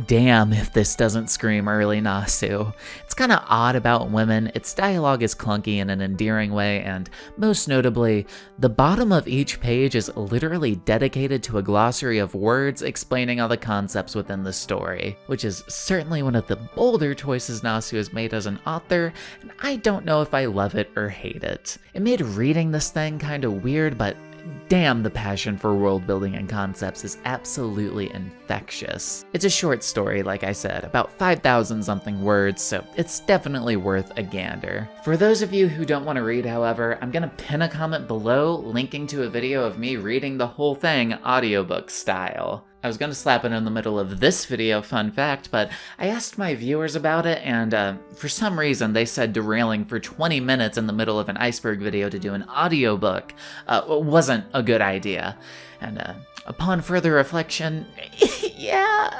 damn if this doesn't scream early Nasu. It's kinda odd about women, its dialogue is clunky in an endearing way, and most notably, the bottom of each page is literally dedicated to a glossary of words explaining all the concepts within the story, which is certainly one of the bolder choices Nasu has made as an author, and I don't know if I love it or hate it. It made reading this thing kinda weird, but damn, the passion for world building and concepts is absolutely infectious. It's a short story, like I said, about 5,000 something words, so it's definitely worth a gander. For those of you who don't want to read, however, I'm gonna pin a comment below linking to a video of me reading the whole thing audiobook style. I was gonna slap it in the middle of this video, fun fact, but I asked my viewers about it, and for some reason they said derailing for 20 minutes in the middle of an Iceberg video to do an audiobook wasn't a good idea. And upon further reflection, yeah,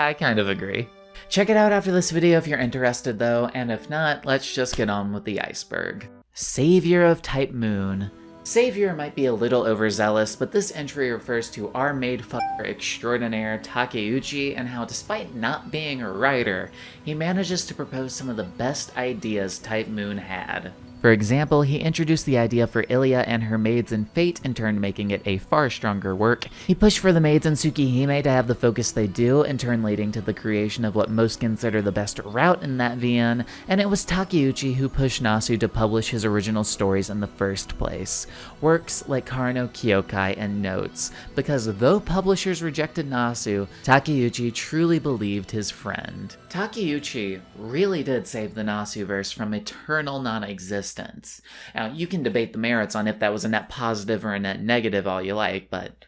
I kind of agree. Check it out after this video if you're interested though, and if not, let's just get on with the Iceberg. Savior of Type Moon. Savior might be a little overzealous, but this entry refers to our maid fucker extraordinaire Takeuchi and how despite not being a writer, he manages to propose some of the best ideas Type Moon had. For example, he introduced the idea for Ilya and her maids in Fate, in turn making it a far stronger work. He pushed for the maids in Tsukihime to have the focus they do, in turn leading to the creation of what most consider the best route in that VN, and it was Takeuchi who pushed Nasu to publish his original stories in the first place. Works like Hakuno Kishinami and Notes, because though publishers rejected Nasu, Takeuchi truly believed his friend. Takeuchi really did save the Nasu verse from eternal non-existence. Now, you can debate the merits on if that was a net positive or a net negative all you like, but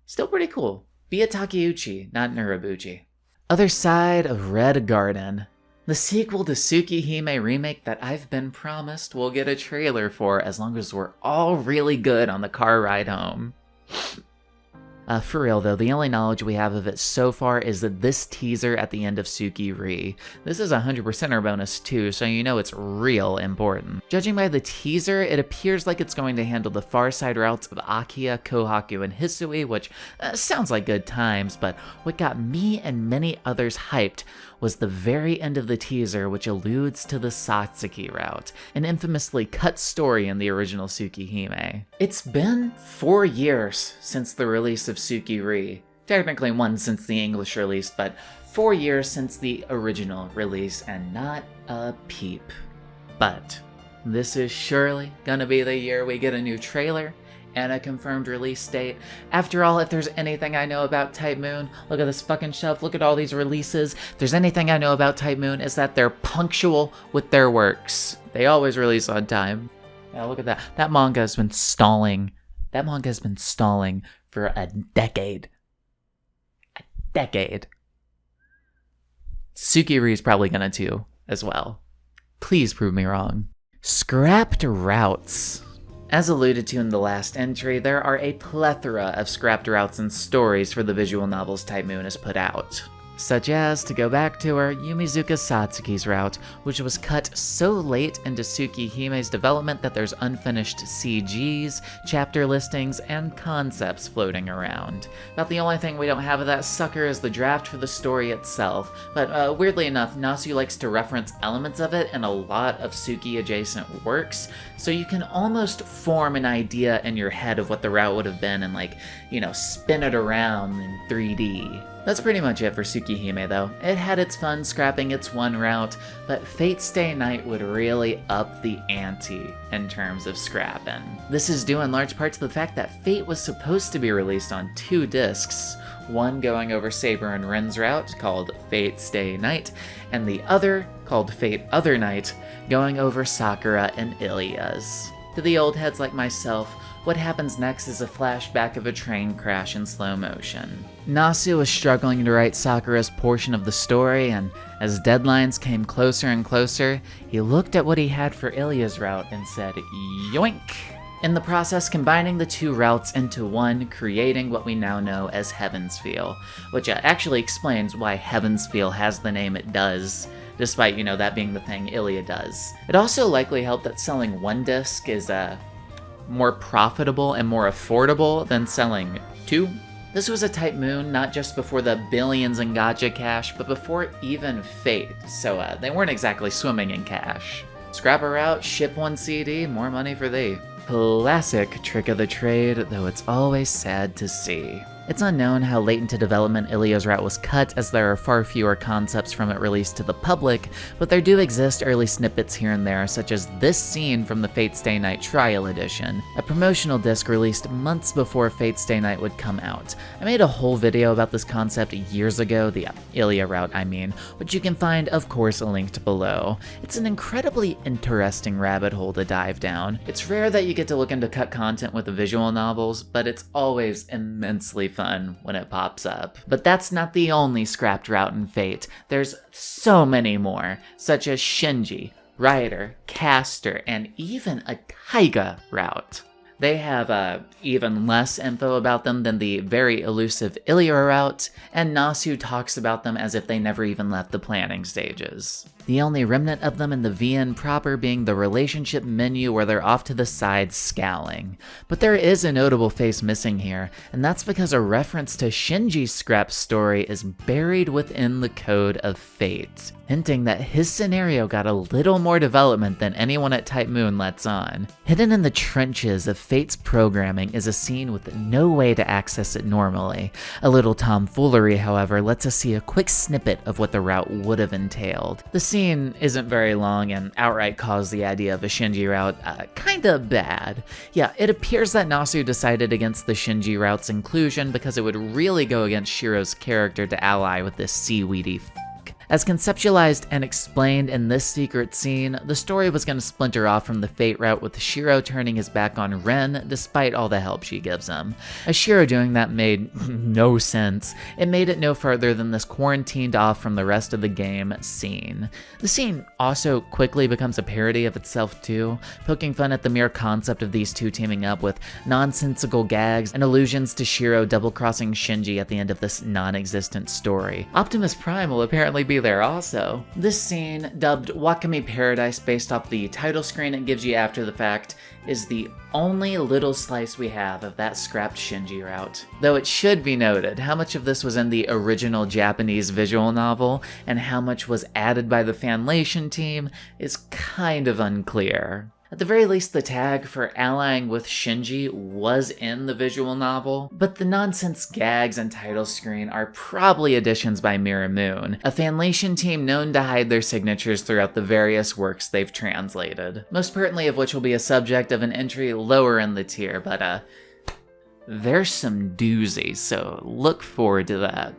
still pretty cool. Be a Takeuchi, not Nurabuchi. Other Side of Red Garden. The sequel to Tsukihime remake that I've been promised we'll get a trailer for as long as we're all really good on the car ride home. For real though, the only knowledge we have of it so far is that this teaser at the end of Tsukihime. This is a 100%er bonus too, so you know it's real important. Judging by the teaser, it appears like it's going to handle the far side routes of Akiya, Kohaku, and Hisui, which sounds like good times, but what got me and many others hyped was the very end of the teaser, which alludes to the Satsuki route, an infamously cut story in the original Tsukihime. It's been 4 years since the release of Tsukihime. Technically 1 since the English release, but 4 years since the original release, and not a peep. But this is surely gonna be the year we get a new trailer and a confirmed release date. After all, if there's anything I know about Type Moon, look at this fucking shelf, look at all these releases. If there's anything I know about Type Moon, is that they're punctual with their works. They always release on time. Now look at that. That manga has been stalling. That manga has been stalling for a decade. A decade. Tsukihime is probably gonna too, as well. Please prove me wrong. Scrapped routes. As alluded to in the last entry, there are a plethora of scrapped routes and stories for the visual novels Type Moon has put out. such as, to go back to her, Yumizuka Satsuki's route, which was cut so late into Tsukihime's development that there's unfinished CGs, chapter listings, and concepts floating around. About the only thing we don't have of that sucker is the draft for the story itself, but weirdly enough, Nasu likes to reference elements of it in a lot of Tsuki-adjacent works, so you can almost form an idea in your head of what the route would have been and, like, you know, spin it around in 3D. That's pretty much it for Tsukihime though. It had its fun scrapping its one route, but Fate Stay Night would really up the ante in terms of scrapping. This is due in large part to the fact that Fate was supposed to be released on 2 discs, one going over Saber and Rin's route, called Fate Stay Night, and the other, called Fate Other Night, going over Sakura and Ilya's. To the old heads like myself, what happens next is a flashback of a train crash in slow motion. Nasu was struggling to write Sakura's portion of the story, and as deadlines came closer and closer, he looked at what he had for Ilya's route and said, yoink! In the process, combining the 2 routes into one, creating what we now know as Heaven's Feel, which actually explains why Heaven's Feel has the name it does, despite, you know, that being the thing Ilya does. It also likely helped that selling 1 disc is, more profitable and more affordable than selling 2. This was a Type Moon not just before the billions in gacha cash, but before even Fate, so they weren't exactly swimming in cash. Scrap a route, ship 1 CD, more money for thee. Classic trick of the trade, though it's always sad to see. It's unknown how late into development Ilya's route was cut, as there are far fewer concepts from it released to the public, but there do exist early snippets here and there, such as this scene from the Fate Stay Night Trial Edition, a promotional disc released months before Fate Stay Night would come out. I made a whole video about this concept years ago, the Ilya route I mean, which you can find, of course, linked below. It's an incredibly interesting rabbit hole to dive down. It's rare that you get to look into cut content with the visual novels, but it's always immensely fun when it pops up. But that's not the only scrapped route in Fate. There's so many more, such as Shinji, Rider, Caster, and even a Taiga route. They have even less info about them than the very elusive Ilya route, and Nasu talks about them as if they never even left the planning stages. The only remnant of them in the VN proper being the relationship menu where they're off to the side scowling. But there is a notable face missing here, and that's because a reference to Shinji's scrap story is buried within the code of Fate, hinting that his scenario got a little more development than anyone at Type Moon lets on. Hidden in the trenches of Fate's programming is a scene with no way to access it normally. A little tomfoolery, however, lets us see a quick snippet of what the route would have entailed. The scene isn't very long and outright calls the idea of a Shinji route kinda bad. Yeah, it appears that Nasu decided against the Shinji route's inclusion because it would really go against Shiro's character to ally with this seaweedy As conceptualized and explained in this secret scene, the story was going to splinter off from the Fate route with Shiro turning his back on Rin despite all the help she gives him. As Shiro doing that made no sense, it made it no further than this quarantined off from the rest of the game scene. The scene also quickly becomes a parody of itself too, poking fun at the mere concept of these two teaming up with nonsensical gags and allusions to Shiro double-crossing Shinji at the end of this non-existent story. Optimus Prime will apparently be there also. This scene, dubbed Wakami Paradise based off the title screen it gives you after the fact, is the only little slice we have of that scrapped Shinji route. Though it should be noted, how much of this was in the original Japanese visual novel, and how much was added by the fanlation team, is kind of unclear. At the very least, the tag for allying with Shinji was in the visual novel, but the nonsense gags and title screen are probably additions by Miramoon, a fanlation team known to hide their signatures throughout the various works they've translated, most pertinently of which will be a subject of an entry lower in the tier, but there's some doozies, so look forward to that.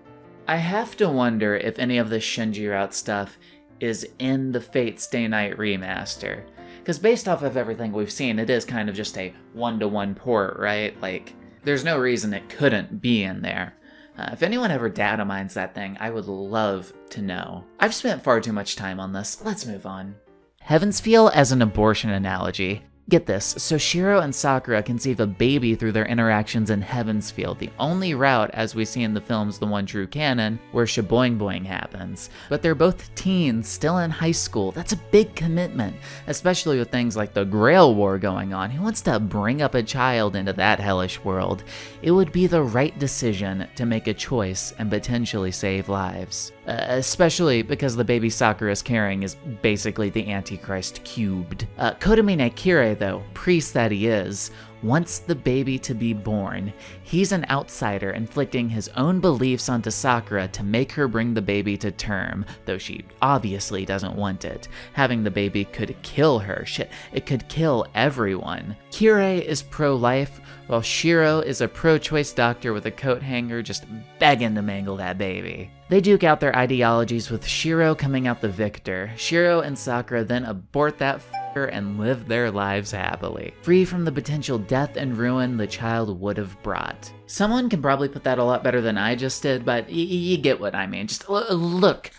I have to wonder if any of the Shinji route stuff is in the Fate Stay Night remaster. Because based off of everything we've seen, it is kind of just a one-to-one port, right? Like, there's no reason it couldn't be in there. If anyone ever data mines that thing, I would love to know. I've spent far too much time on this. Let's move on. Heaven's Feel as an abortion analogy. Get this, so Shiro and Sakura conceive a baby through their interactions in Heaven's Field, the only route, as we see in the films The One True Canon, where shaboing boing happens. But they're both teens, still in high school. That's a big commitment, especially with things like the Grail War going on. Who wants to bring up a child into that hellish world? It would be the right decision to make a choice and potentially save lives. Especially because the baby Sakura is carrying is basically the Antichrist cubed. Kotomine Kire, though, priest that he is, wants the baby to be born. He's an outsider, inflicting his own beliefs onto Sakura to make her bring the baby to term, though she obviously doesn't want it. Having the baby could kill her. Shit, it could kill everyone. Kire is pro-life, while Shiro is a pro-choice doctor with a coat hanger just begging to mangle that baby. They duke out their ideologies with Shiro coming out the victor. Shiro and Sakura then abort that f***er and live their lives happily, free from the potential death and ruin the child would have brought. Someone can probably put that a lot better than I just did, but you get what I mean. Just look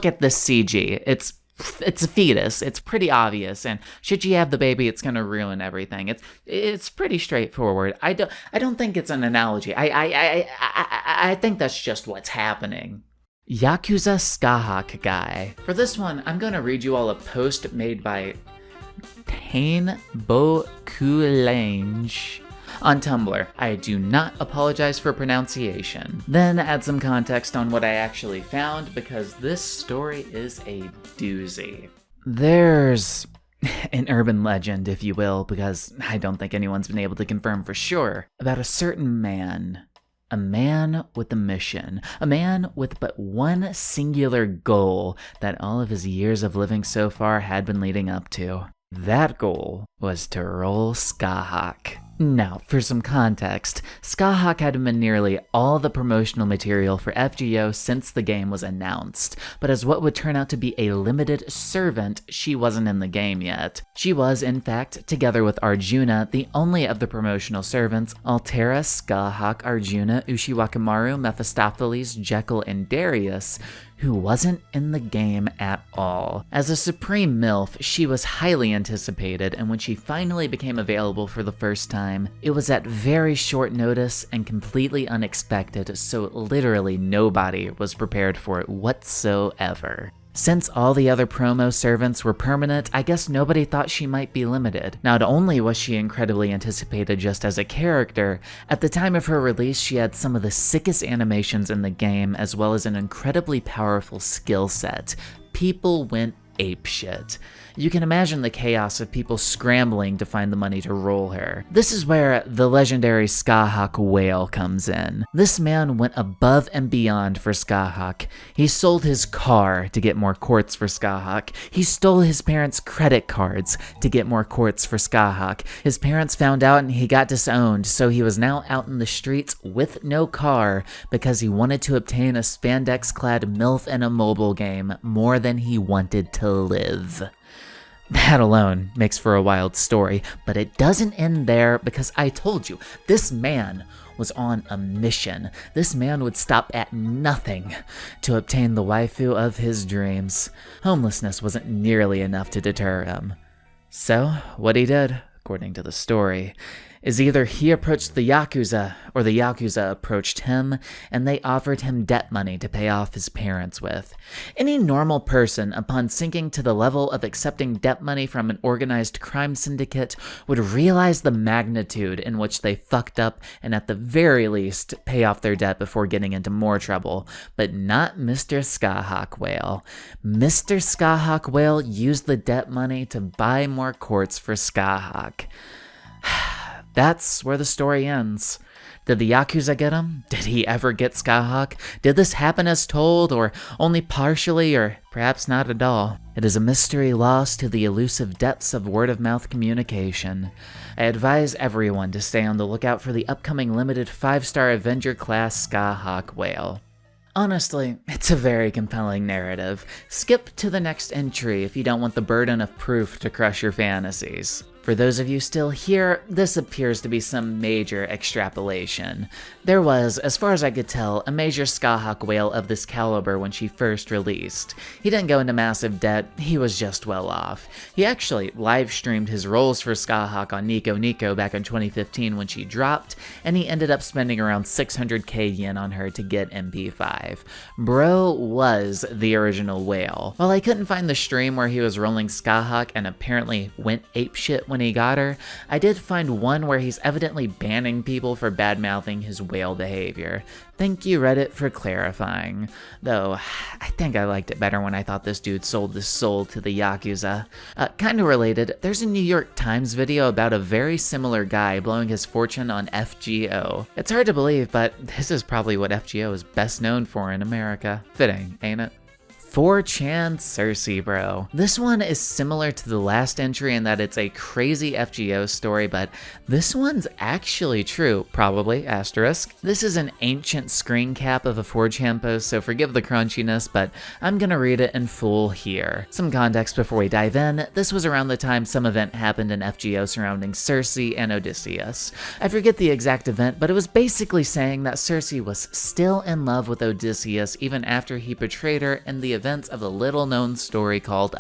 at this CG. It's a fetus. It's pretty obvious, and should you have the baby, it's gonna ruin everything. It's pretty straightforward. I don't think it's an analogy. I think that's just what's happening. Yakuza Scáthach Guy. For this one, I'm gonna read you all a post made by Tamamo on Tumblr. I do not apologize for pronunciation. Then add some context on what I actually found, because this story is a doozy. There's an urban legend, if you will, because I don't think anyone's been able to confirm for sure, about a certain man. A man with a mission. A man with but one singular goal that all of his years of living so far had been leading up to. That goal was to roll Scáthach. Now, for some context, Scáthach had been nearly all the promotional material for FGO since the game was announced, but as what would turn out to be a limited servant, she wasn't in the game yet. She was, in fact, together with Arjuna, the only of the promotional servants, Altera, Scáthach, Arjuna, Ushiwakamaru, Mephistopheles, Jekyll, and Darius, who wasn't in the game at all. As a supreme MILF, she was highly anticipated, and when she finally became available for the first time, it was at very short notice and completely unexpected, so literally nobody was prepared for it whatsoever. Since all the other promo servants were permanent, I guess nobody thought she might be limited. Not only was she incredibly anticipated just as a character, at the time of her release she had some of the sickest animations in the game, as well as an incredibly powerful skill set. People went apeshit. You can imagine the chaos of people scrambling to find the money to roll her. This is where the legendary Scáthach whale comes in. This man went above and beyond for Scáthach. He sold his car to get more quartz for Scáthach. He stole his parents' credit cards to get more quartz for Scáthach. His parents found out and he got disowned, so he was now out in the streets with no car because he wanted to obtain a spandex-clad MILF in a mobile game more than he wanted to live. That alone makes for a wild story, but it doesn't end there, because I told you, this man was on a mission. This man would stop at nothing to obtain the waifu of his dreams. Homelessness wasn't nearly enough to deter him. So, what he did, according to the story, is either he approached the Yakuza, or the Yakuza approached him, and they offered him debt money to pay off his parents with. Any normal person, upon sinking to the level of accepting debt money from an organized crime syndicate, would realize the magnitude in which they fucked up and at the very least pay off their debt before getting into more trouble. But not Mr. Scáthach Whale. Mr. Scáthach Whale used the debt money to buy more quartz for Scáthach. That's where the story ends. Did the Yakuza get him? Did he ever get Scáthach? Did this happen as told, or only partially, or perhaps not at all? It is a mystery lost to the elusive depths of word-of-mouth communication. I advise everyone to stay on the lookout for the upcoming limited 5-star Avenger-class Scáthach whale. Honestly, it's a very compelling narrative. Skip to the next entry if you don't want the burden of proof to crush your fantasies. For those of you still here, this appears to be some major extrapolation. There was, as far as I could tell, a major Scáthach whale of this caliber when she first released. He didn't go into massive debt, he was just well off. He actually live streamed his roles for Scáthach on Nico Nico back in 2015 when she dropped, and he ended up spending around 600k yen on her to get MP5. Bro was the original whale. While I couldn't find the stream where he was rolling Scáthach and apparently went apeshit when he got her, I did find one where he's evidently banning people for bad-mouthing his whale behavior. Thank you, Reddit, for clarifying. Though, I think I liked it better when I thought this dude sold his soul to the Yakuza. Kinda related, there's a New York Times video about a very similar guy blowing his fortune on FGO. It's hard to believe, but this is probably what FGO is best known for in America. Fitting, ain't it? 4chan Circe Bro. This one is similar to the last entry in that it's a crazy FGO story, but this one's actually true, probably, asterisk. This is an ancient screen cap of a 4chan post, so forgive the crunchiness, but I'm gonna read it in full here. Some context before we dive in, this was around the time some event happened in FGO surrounding Circe and Odysseus. I forget the exact event, but it was basically saying that Circe was still in love with Odysseus even after he betrayed her in the events of a little-known story called,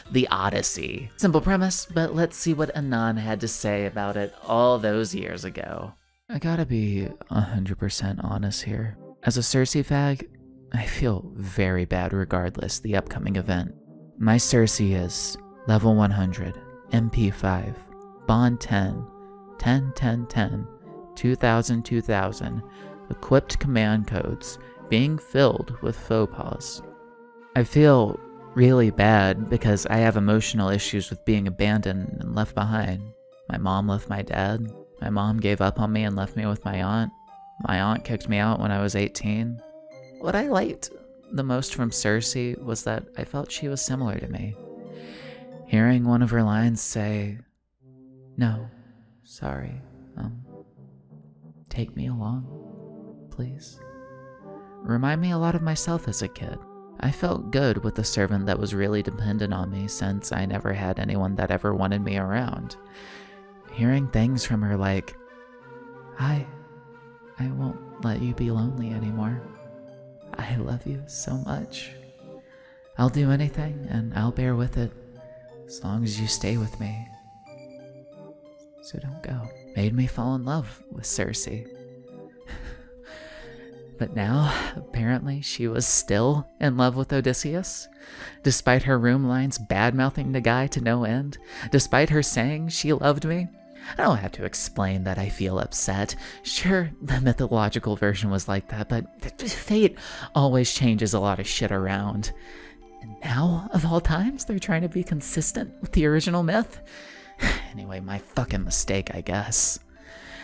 The Odyssey. Simple premise, but let's see what Anon had to say about it all those years ago. I gotta be 100% honest here. As a Circe fag, I feel very bad regardless the upcoming event. My Circe is level 100, MP5, Bond 10, 10, 10, 10, 2000, 2000, equipped command codes, being filled with faux pas. I feel really bad because I have emotional issues with being abandoned and left behind. My mom left my dad. My mom gave up on me and left me with my aunt. My aunt kicked me out when I was 18. What I liked the most from Circe was that I felt she was similar to me. Hearing one of her lines say, "No, sorry, take me along, please," remind me a lot of myself as a kid. I felt good with a servant that was really dependent on me since I never had anyone that ever wanted me around. Hearing things from her like, I won't let you be lonely anymore. I love you so much. I'll do anything and I'll bear with it as long as you stay with me. So don't go. Made me fall in love with Circe. But now, apparently, she was still in love with Odysseus. Despite her room lines bad-mouthing the guy to no end. Despite her saying she loved me. I don't have to explain that I feel upset. Sure, the mythological version was like that, but fate always changes a lot of shit around. And now, of all times, they're trying to be consistent with the original myth? Anyway, my fucking mistake, I guess.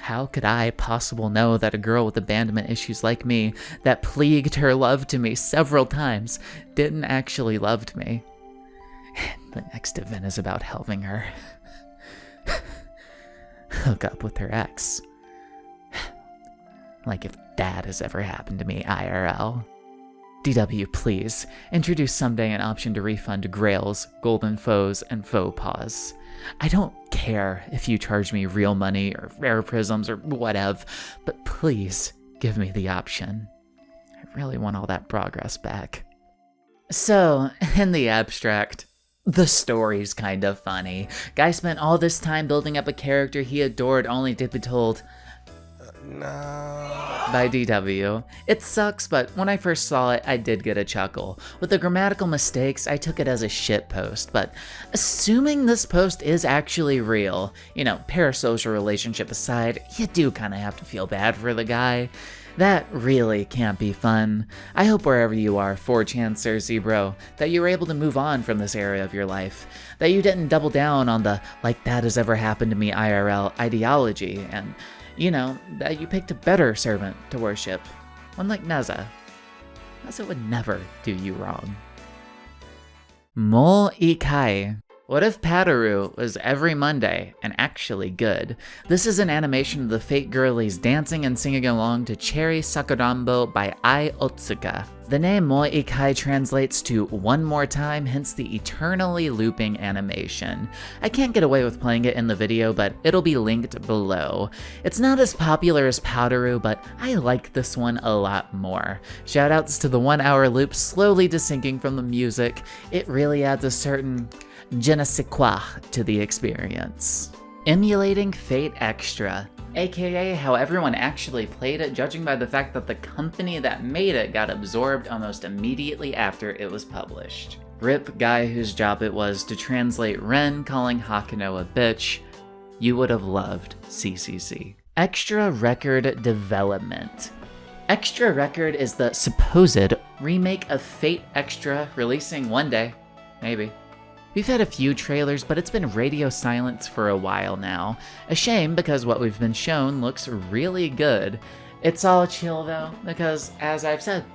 How could I possibly know that a girl with abandonment issues like me, that plagued her love to me several times, didn't actually love me? The next event is about helping her hook up with her ex. Like if that has ever happened to me IRL. DW, please, introduce someday an option to refund grails, golden foes, and faux pas. I don't care if you charge me real money or rare prisms or whatever, but please give me the option. I really want all that progress back. So, in the abstract, the story's kind of funny. Guy spent all this time building up a character he adored only to be told, no, by DW. It sucks, but when I first saw it, I did get a chuckle. With the grammatical mistakes, I took it as a shit post, but assuming this post is actually real, parasocial relationship aside, you do kinda have to feel bad for the guy. That really can't be fun. I hope wherever you are, 4chan Circe Bro, that you were able to move on from this area of your life. That you didn't double down on the like that has ever happened to me IRL ideology, and that you picked a better servant to worship. One like Neza. Neza would never do you wrong. Mo IKKAI. What if Padaru was every Monday and actually good? This is an animation of the Fate girlies dancing and singing along to Cherry Sakurambo by Ai Otsuka. The name Mo Ikai translates to one more time, hence the eternally looping animation. I can't get away with playing it in the video, but it'll be linked below. It's not as popular as Powderu, but I like this one a lot more. Shoutouts to the 1 hour loop slowly desyncing from the music. It really adds a certain je ne sais quoi to the experience. Emulating Fate Extra, aka how everyone actually played it, judging by the fact that the company that made it got absorbed almost immediately after it was published. Rip guy whose job it was to translate Ren calling Hakuno a bitch. You would have loved CCC. Extra Record Development. Extra Record is the supposed remake of Fate Extra, releasing one day, maybe. We've had a few trailers, but it's been radio silence for a while now. A shame, because what we've been shown looks really good. It's all chill though, because as I've said,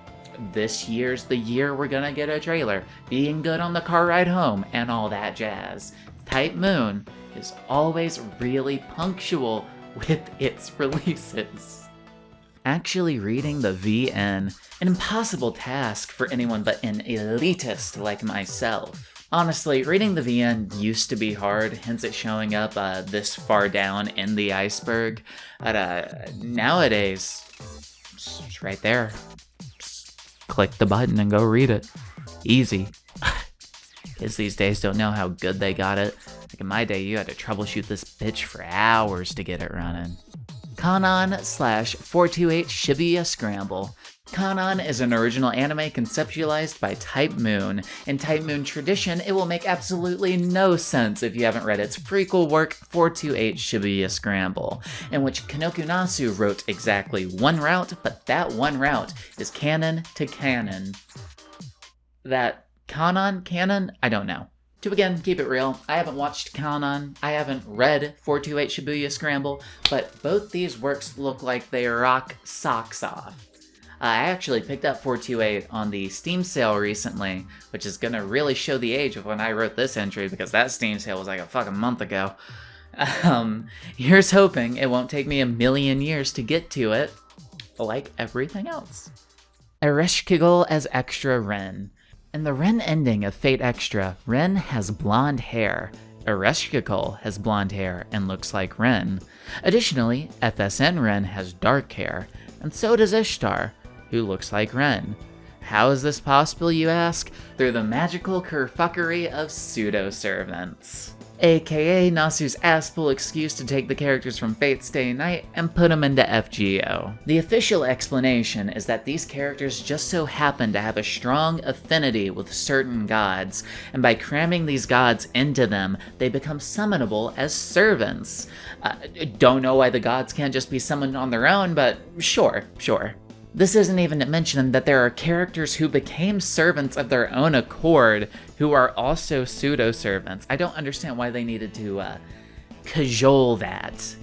this year's the year we're gonna get a trailer, being good on the car ride home, and all that jazz. Type Moon is always really punctual with its releases. Actually reading the VN, an impossible task for anyone but an elitist like myself. Honestly, reading the VN used to be hard, hence it showing up this far down in the iceberg. But nowadays, it's right there. Just click the button and go read it. Easy. Kids these days don't know how good they got it. Like in my day, you had to troubleshoot this bitch for hours to get it running. Cannon/428 Shibuya Scramble. Cannon is an original anime conceptualized by Type Moon. In Type Moon tradition, it will make absolutely no sense if you haven't read its prequel work, 428 Shibuya Scramble, in which Kanoku Nasu wrote exactly one route, but that one route is canon to canon. That Canon? I don't know. To again keep it real, I haven't watched Cannon, I haven't read 428 Shibuya Scramble, but both these works look like they rock socks off. I actually picked up 428 on the Steam sale recently, which is gonna really show the age of when I wrote this entry, because that Steam sale was like a fucking month ago. Here's hoping it won't take me a million years to get to it, like everything else. Ereshkigal as Extra Rin. In the Rin ending of Fate Extra, Rin has blonde hair. Ereshkigal has blonde hair and looks like Rin. Additionally, FSN Rin has dark hair, and so does Ishtar, who looks like Ren. How is this possible, you ask? Through the magical kerfuckery of pseudo-servants. AKA Nasu's ass-full excuse to take the characters from Fate Stay Night and put them into FGO. The official explanation is that these characters just so happen to have a strong affinity with certain gods, and by cramming these gods into them, they become summonable as servants. Don't know why the gods can't just be summoned on their own, but sure. This isn't even to mention that there are characters who became servants of their own accord who are also pseudo-servants. I don't understand why they needed to cajole that.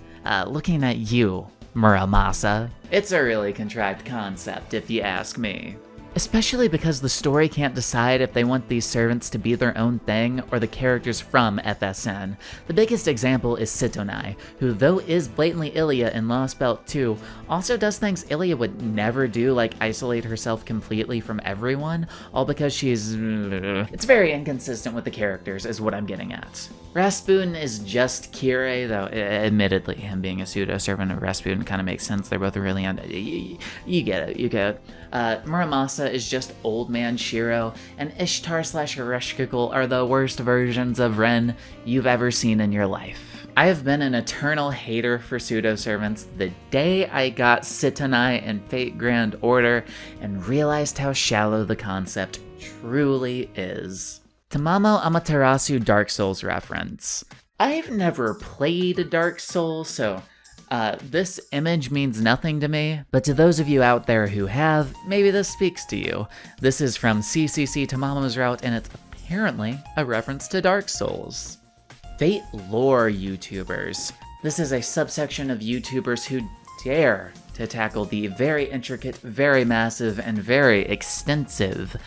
Looking at you, Muramasa. It's a really contrived concept, if you ask me. Especially because the story can't decide if they want these servants to be their own thing or the characters from FSN. The biggest example is Sitonai, who though is blatantly Ilya in Lost Belt 2, also does things Ilya would never do, like isolate herself completely from everyone, all because she's... It's very inconsistent with the characters, is what I'm getting at. Rasputin is just Kirei, though admittedly him being a pseudo-servant of Rasputin kind of makes sense. They're both really you get it. Muramasa is just Old Man Shiro, and Ishtar/Ereshkigal are the worst versions of Ren you've ever seen in your life. I have been an eternal hater for pseudo-servants the day I got Sitonai and Fate Grand Order and realized how shallow the concept truly is. Tamamo Amaterasu Dark Souls reference. I've never played Dark Souls, so this image means nothing to me, but to those of you out there who have, maybe this speaks to you. This is from CCC Tamamo's route, and it's apparently a reference to Dark Souls. Fate lore YouTubers. This is a subsection of YouTubers who dare to tackle the very intricate, very massive, and very extensive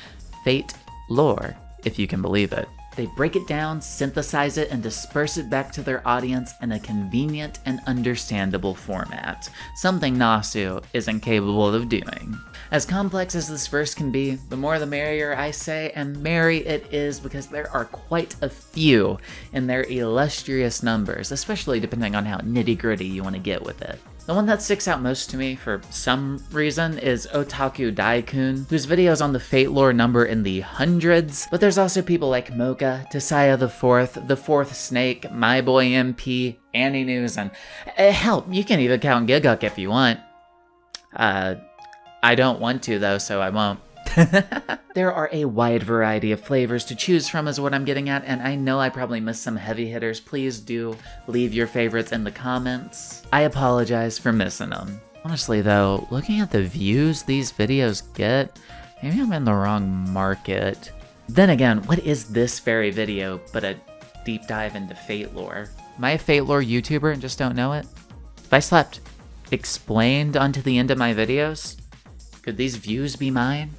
Fate lore, if you can believe it. They break it down, synthesize it, and disperse it back to their audience in a convenient and understandable format, something Nasu is incapable of doing. As complex as this verse can be, the more the merrier I say, and merry it is because there are quite a few in their illustrious numbers, especially depending on how nitty-gritty you want to get with it. The one that sticks out most to me, for some reason, is Otaku Daikun, whose videos on the Fate lore number in the hundreds, but there's also people like Mocha, Tesaya the Fourth Snake, My Boy MP, Annie News, and hell, you can even count Giguk if you want. I don't want to though, so I won't. There are a wide variety of flavors to choose from is what I'm getting at, and I know I probably missed some heavy hitters. Please do leave your favorites in the comments. I apologize for missing them. Honestly though, looking at the views these videos get, maybe I'm in the wrong market. Then again, what is this very video but a deep dive into Fate lore? Am I a Fate lore YouTuber and just don't know it? If I slept explained onto the end of my videos, could these views be mine?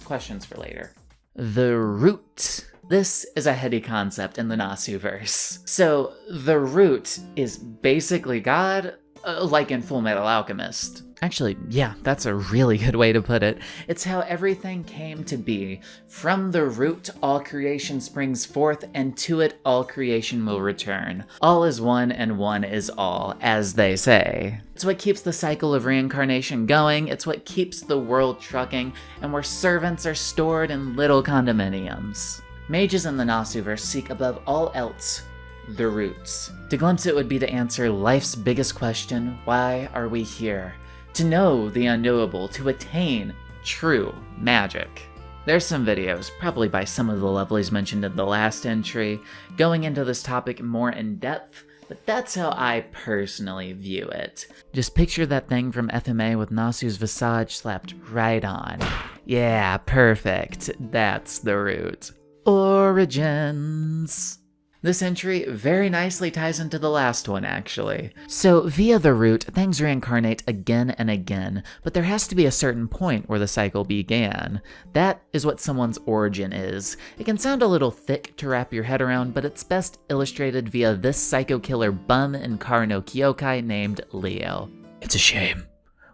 Questions for later. The root. This is a heady concept in the Nasu verse. So, the root is basically God, like in Full Metal Alchemist. Actually, yeah, that's a really good way to put it. It's how everything came to be. From the root, all creation springs forth, and to it, all creation will return. All is one, and one is all, as they say. It's what keeps the cycle of reincarnation going, it's what keeps the world trucking, and where servants are stored in little condominiums. Mages in the Nasuverse seek above all else the roots. To glimpse it would be to answer life's biggest question, why are we here? To know the unknowable, to attain true magic. There's some videos, probably by some of the lovelies mentioned in the last entry, going into this topic more in depth, but that's how I personally view it. Just picture that thing from FMA with Nasu's visage slapped right on. Yeah, perfect. That's the root. Origins. This entry very nicely ties into the last one, actually. So, via the root, things reincarnate again and again, but there has to be a certain point where the cycle began. That is what someone's origin is. It can sound a little thick to wrap your head around, but it's best illustrated via this psycho killer bum in Karno Kyokai named Leo. It's a shame.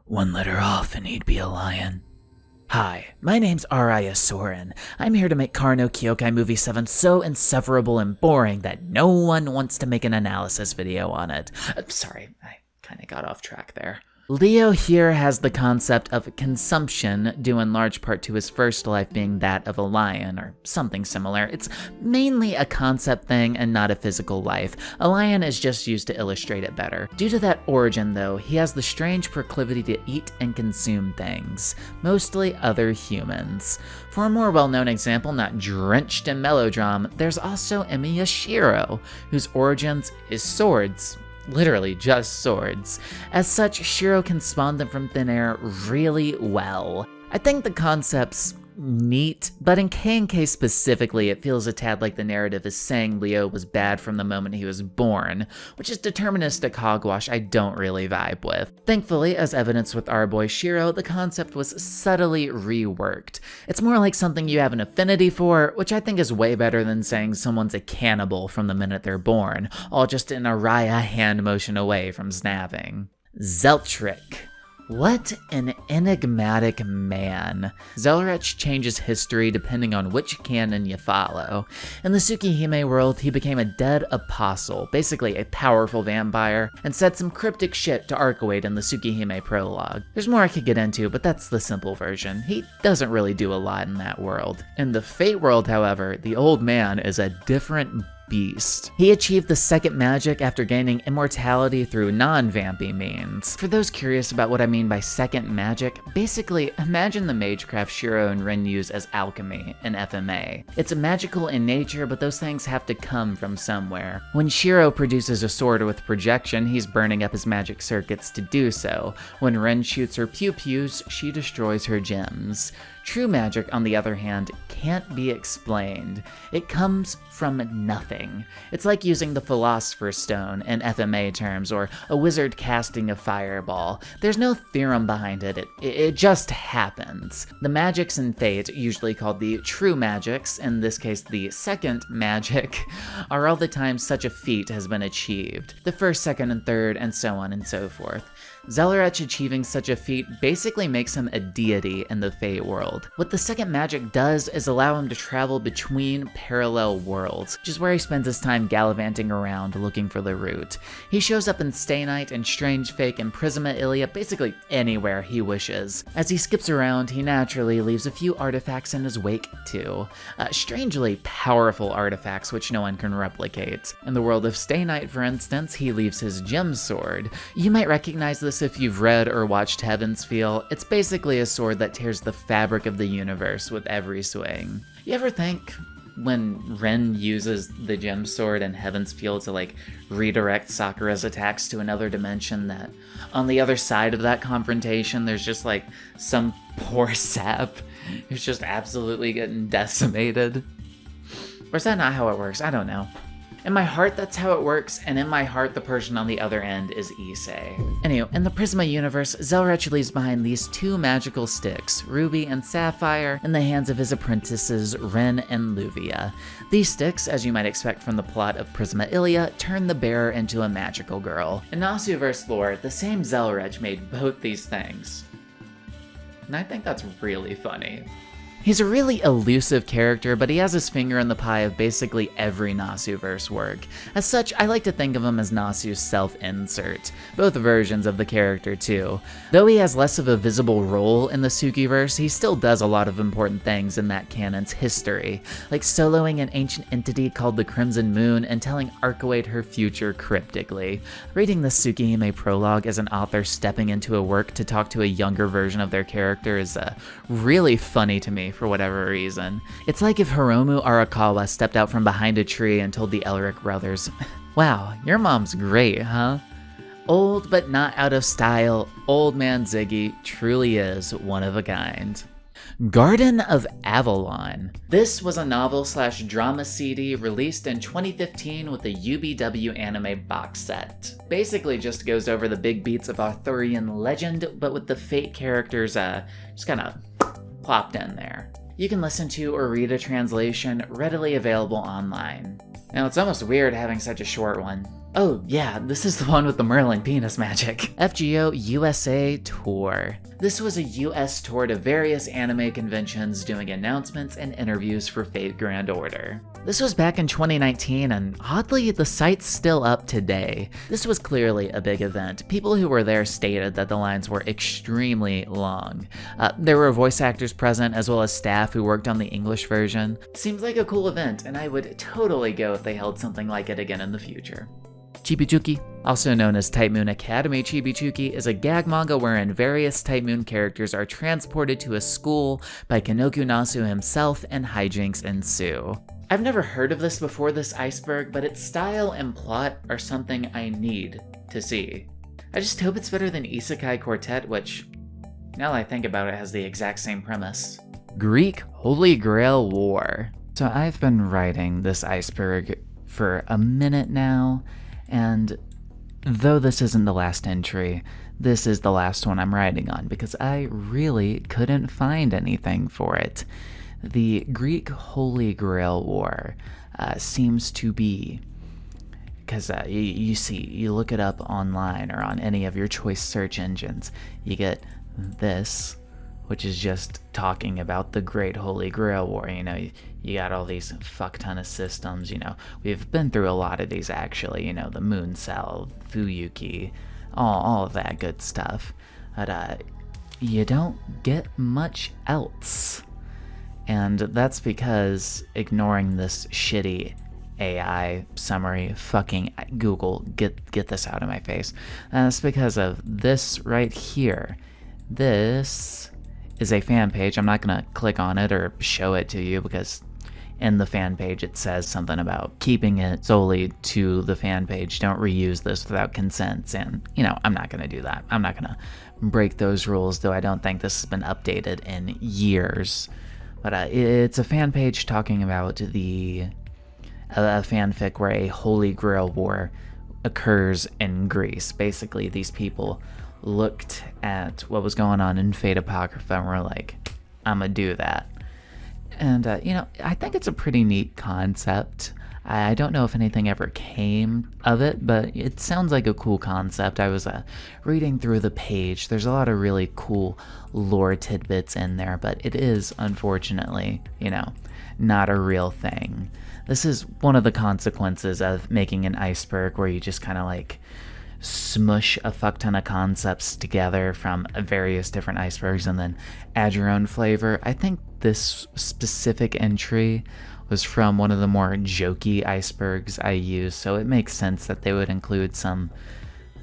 One letter off and he'd be a lion. Hi, my name's Araya Soren. I'm here to make Karno Kyokai Movie 7 so insufferable and boring that no one wants to make an analysis video on it. Sorry, I kinda got off track there. Leo here has the concept of consumption, due in large part to his first life being that of a lion, or something similar. It's mainly a concept thing and not a physical life. A lion is just used to illustrate it better. Due to that origin though, he has the strange proclivity to eat and consume things, mostly other humans. For a more well-known example, not drenched in melodrama, there's also Emiya Shiro, whose origins is swords. Literally just swords. As such, Shiro can spawn them from thin air really well. I think the concept's neat, but in K&K specifically, it feels a tad like the narrative is saying Leo was bad from the moment he was born, which is deterministic hogwash I don't really vibe with. Thankfully, as evidenced with our boy Shiro, the concept was subtly reworked. It's more like something you have an affinity for, which I think is way better than saying someone's a cannibal from the minute they're born, all just an Araya hand motion away from snapping. Zeltric. What an enigmatic man. Zelrich changes history depending on which canon you follow. In the Tsukihime world, he became a dead apostle, basically a powerful vampire, and said some cryptic shit to Archwade in the Tsukihime prologue. There's more I could get into, but that's the simple version. He doesn't really do a lot in that world. In the Fate world, however, the old man is a different beast. He achieved the second magic after gaining immortality through non-vampy means. For those curious about what I mean by second magic, basically imagine the Magecraft Shiro and Rin use as alchemy in FMA. It's magical in nature, but those things have to come from somewhere. When Shiro produces a sword with projection, he's burning up his magic circuits to do so. When Rin shoots her pew-pews, she destroys her gems. True magic, on the other hand, can't be explained. It comes from nothing. It's like using the Philosopher's Stone in FMA terms, or a wizard casting a fireball. There's no theorem behind it, it just happens. The magics in Fate, usually called the true magics, in this case the second magic, are all the time such a feat has been achieved. The first, second, and third, and so on and so forth. Zellerach achieving such a feat basically makes him a deity in the Fate world. What the second magic does is allow him to travel between parallel worlds, which is where he spends his time gallivanting around looking for the root. He shows up in Stay Night and Strange Fake and Prisma Ilia basically anywhere he wishes. As he skips around, he naturally leaves a few artifacts in his wake too. Strangely powerful artifacts which no one can replicate. In the world of Stay Night, for instance, he leaves his gem sword. You might recognize this if you've read or watched Heaven's Feel. It's basically a sword that tears the fabric of the universe with every swing. You ever think, when Rin uses the gem sword in Heaven's Feel to like redirect Sakura's attacks to another dimension, that on the other side of that confrontation there's just like some poor sap who's just absolutely getting decimated? Or is that not how it works? I don't know. In my heart, that's how it works, and in my heart, the person on the other end is Issei. Anyway, in the Prisma universe, Zellerach leaves behind these two magical sticks, Ruby and Sapphire, in the hands of his apprentices Rin and Luvia. These sticks, as you might expect from the plot of Prisma Ilia, turn the bearer into a magical girl. In Nasuverse lore, the same Zellerach made both these things. And I think that's really funny. He's a really elusive character, but he has his finger in the pie of basically every Nasuverse work. As such, I like to think of him as Nasu's self-insert. Both versions of the character too. Though he has less of a visible role in the Sukiverse, he still does a lot of important things in that canon's history, like soloing an ancient entity called the Crimson Moon and telling Arcuate her future cryptically. Reading the Tsukihime prologue as an author stepping into a work to talk to a younger version of their character is really funny to me for whatever reason. It's like if Hiromu Arakawa stepped out from behind a tree and told the Elric brothers, "Wow, your mom's great, huh?" Old but not out of style, Old Man Ziggy truly is one of a kind. Garden of Avalon. This was a novel/drama CD released in 2015 with the UBW anime box set. Basically just goes over the big beats of Arthurian legend, but with the Fate characters just kind of plopped in there. You can listen to or read a translation readily available online. Now, it's almost weird having such a short one. Oh yeah, this is the one with the Merlin penis magic. FGO USA Tour. This was a US tour to various anime conventions doing announcements and interviews for Fate Grand Order. This was back in 2019, and oddly, the site's still up today. This was clearly a big event. People who were there stated that the lines were extremely long. There were voice actors present, as well as staff who worked on the English version. Seems like a cool event, and I would totally go if they held something like it again in the future. Chibichuki, also known as Type Moon Academy Chibichuki, is a gag manga wherein various Type Moon characters are transported to a school by Kanoku Nasu himself and hijinks ensue. I've never heard of this before this Iceberg, but its style and plot are something I need to see. I just hope it's better than Isekai Quartet, which, now that I think about it, has the exact same premise. Greek Holy Grail War. So I've been writing this Iceberg for a minute now, and though this isn't the last entry, this is the last one I'm writing on because I really couldn't find anything for it. The Greek Holy Grail War seems to be, because you look it up online or on any of your choice search engines, you get this, which is just talking about the Great Holy Grail War. You got all these fuck ton of systems, We've been through a lot of these, actually, the Moon Cell, Fuyuki, all of that good stuff. But you don't get much else. And that's because, ignoring this shitty AI summary, fucking Google, get this out of my face. That's because of this right here. This is a fan page. I'm not gonna click on it or show it to you because in the fan page it says something about keeping it solely to the fan page. Don't reuse this without consent. And, I'm not going to do that. I'm not going to break those rules, though I don't think this has been updated in years. But it's a fan page talking about a fanfic where a Holy Grail war occurs in Greece. Basically, these people looked at what was going on in Fate Apocrypha and were like, I'm gonna do that. And, I think it's a pretty neat concept. I don't know if anything ever came of it, but it sounds like a cool concept. I was reading through the page. There's a lot of really cool lore tidbits in there, but it is, unfortunately, not a real thing. This is one of the consequences of making an iceberg where you just kind of like smush a fuck ton of concepts together from various different icebergs and then add your own flavor. I think this specific entry was from one of the more jokey icebergs I use, so it makes sense that they would include something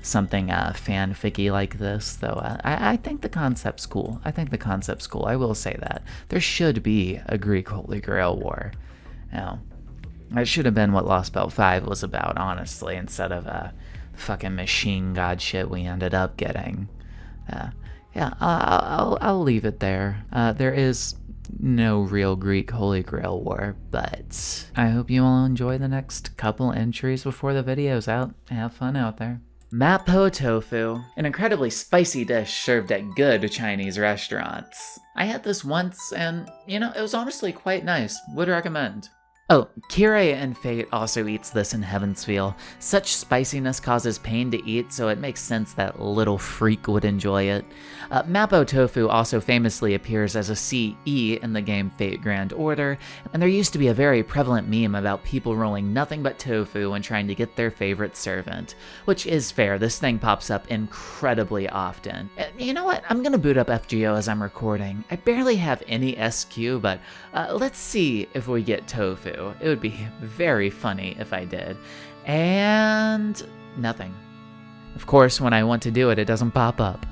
fanficky like this, though I think the concept's cool. I will say that. There should be a Greek Holy Grail war. That should have been what Lost Belt 5 was about, honestly, instead of fucking machine god shit we ended up getting. I'll leave it there. There is no real Greek Holy Grail war, but I hope you all enjoy the next couple entries before the video's out. Have fun out there. Mapo Tofu, an incredibly spicy dish served at good Chinese restaurants. I had this once and, it was honestly quite nice. Would recommend. Oh, Kirei in Fate also eats this in Heavensfeel. Such spiciness causes pain to eat, so it makes sense that little freak would enjoy it. Mapo Tofu also famously appears as a CE in the game Fate Grand Order, and there used to be a very prevalent meme about people rolling nothing but tofu when trying to get their favorite servant. Which is fair, this thing pops up incredibly often. You know what, I'm gonna boot up FGO as I'm recording. I barely have any SQ, but let's see if we get tofu. It would be very funny if I did. And nothing. Of course, when I want to do it, it doesn't pop up.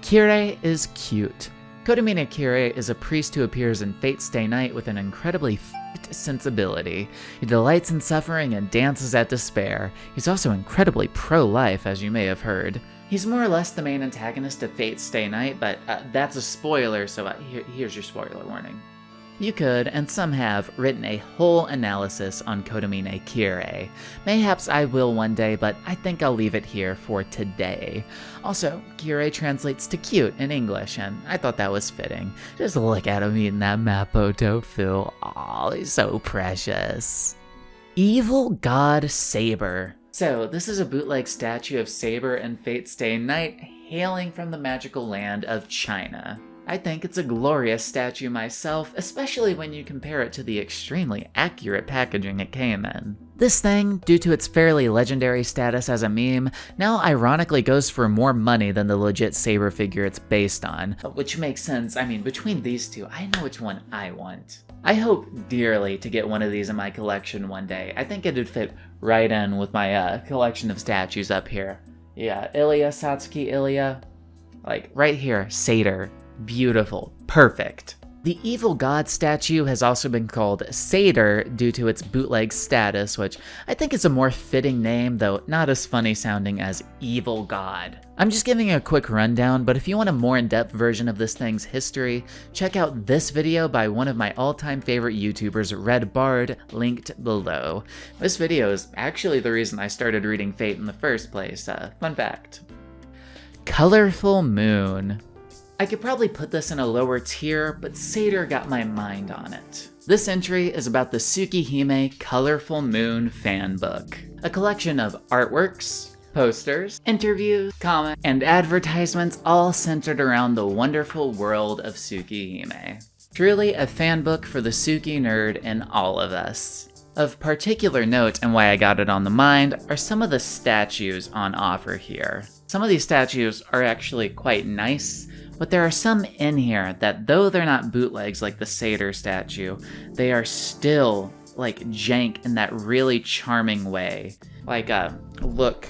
Kirei is cute. Kodamine Kirei is a priest who appears in Fate Stay Night with an incredibly f***ed sensibility. He delights in suffering and dances at despair. He's also incredibly pro-life, as you may have heard. He's more or less the main antagonist of Fate Stay Night, but that's a spoiler, so here's your spoiler warning. You could, and some have, written a whole analysis on Kodamine Kirei. Mayhaps I will one day, but I think I'll leave it here for today. Also, Kirei translates to cute in English, and I thought that was fitting. Just look at him eating that Mapo Tofu. Aw, he's so precious. Evil God Saber. So, this is a bootleg statue of Saber in Fate Stay Night, hailing from the magical land of China. I think it's a glorious statue myself, especially when you compare it to the extremely accurate packaging it came in. This thing, due to its fairly legendary status as a meme, now ironically goes for more money than the legit Saber figure it's based on, which makes sense. I mean, between these two, I know which one I want. I hope dearly to get one of these in my collection one day. I think it'd fit right in with my collection of statues up here. Yeah, Ilya, Satsuki, Ilya. Like, right here, Satyr. Beautiful. Perfect. The Evil God statue has also been called Satyr due to its bootleg status, which I think is a more fitting name, though not as funny sounding as Evil God. I'm just giving a quick rundown, but if you want a more in-depth version of this thing's history, check out this video by one of my all-time favorite YouTubers, Red Bard, linked below. This video is actually the reason I started reading Fate in the first place. Fun fact. Colorful Moon. I could probably put this in a lower tier, but Satyr got my mind on it. This entry is about the Tsukihime Colorful Moon fanbook, a collection of artworks, posters, interviews, comics, and advertisements all centered around the wonderful world of Tsukihime. Truly a fanbook for the Tsuki nerd in all of us. Of particular note, and why I got it on the mind, are some of the statues on offer here. Some of these statues are actually quite nice, but there are some in here that, though they're not bootlegs like the Satyr statue, they are still, like, jank in that really charming way. Like, look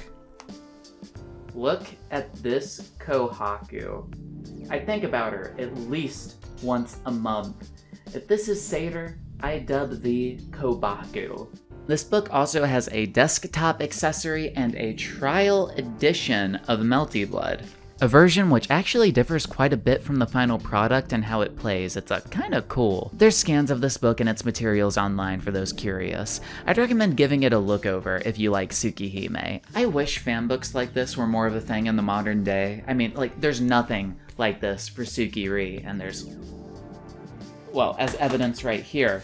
at this Kohaku. I think about her at least once a month. If this is Satyr, I dub the Kobaku. This book also has a desktop accessory and a trial edition of Melty Blood. A version which actually differs quite a bit from the final product and how it plays. It's kinda cool. There's scans of this book and its materials online for those curious. I'd recommend giving it a look over if you like Tsukihime. I wish fanbooks like this were more of a thing in the modern day. I mean, there's nothing like this for Tsukihime, and there's, well, as evidence right here,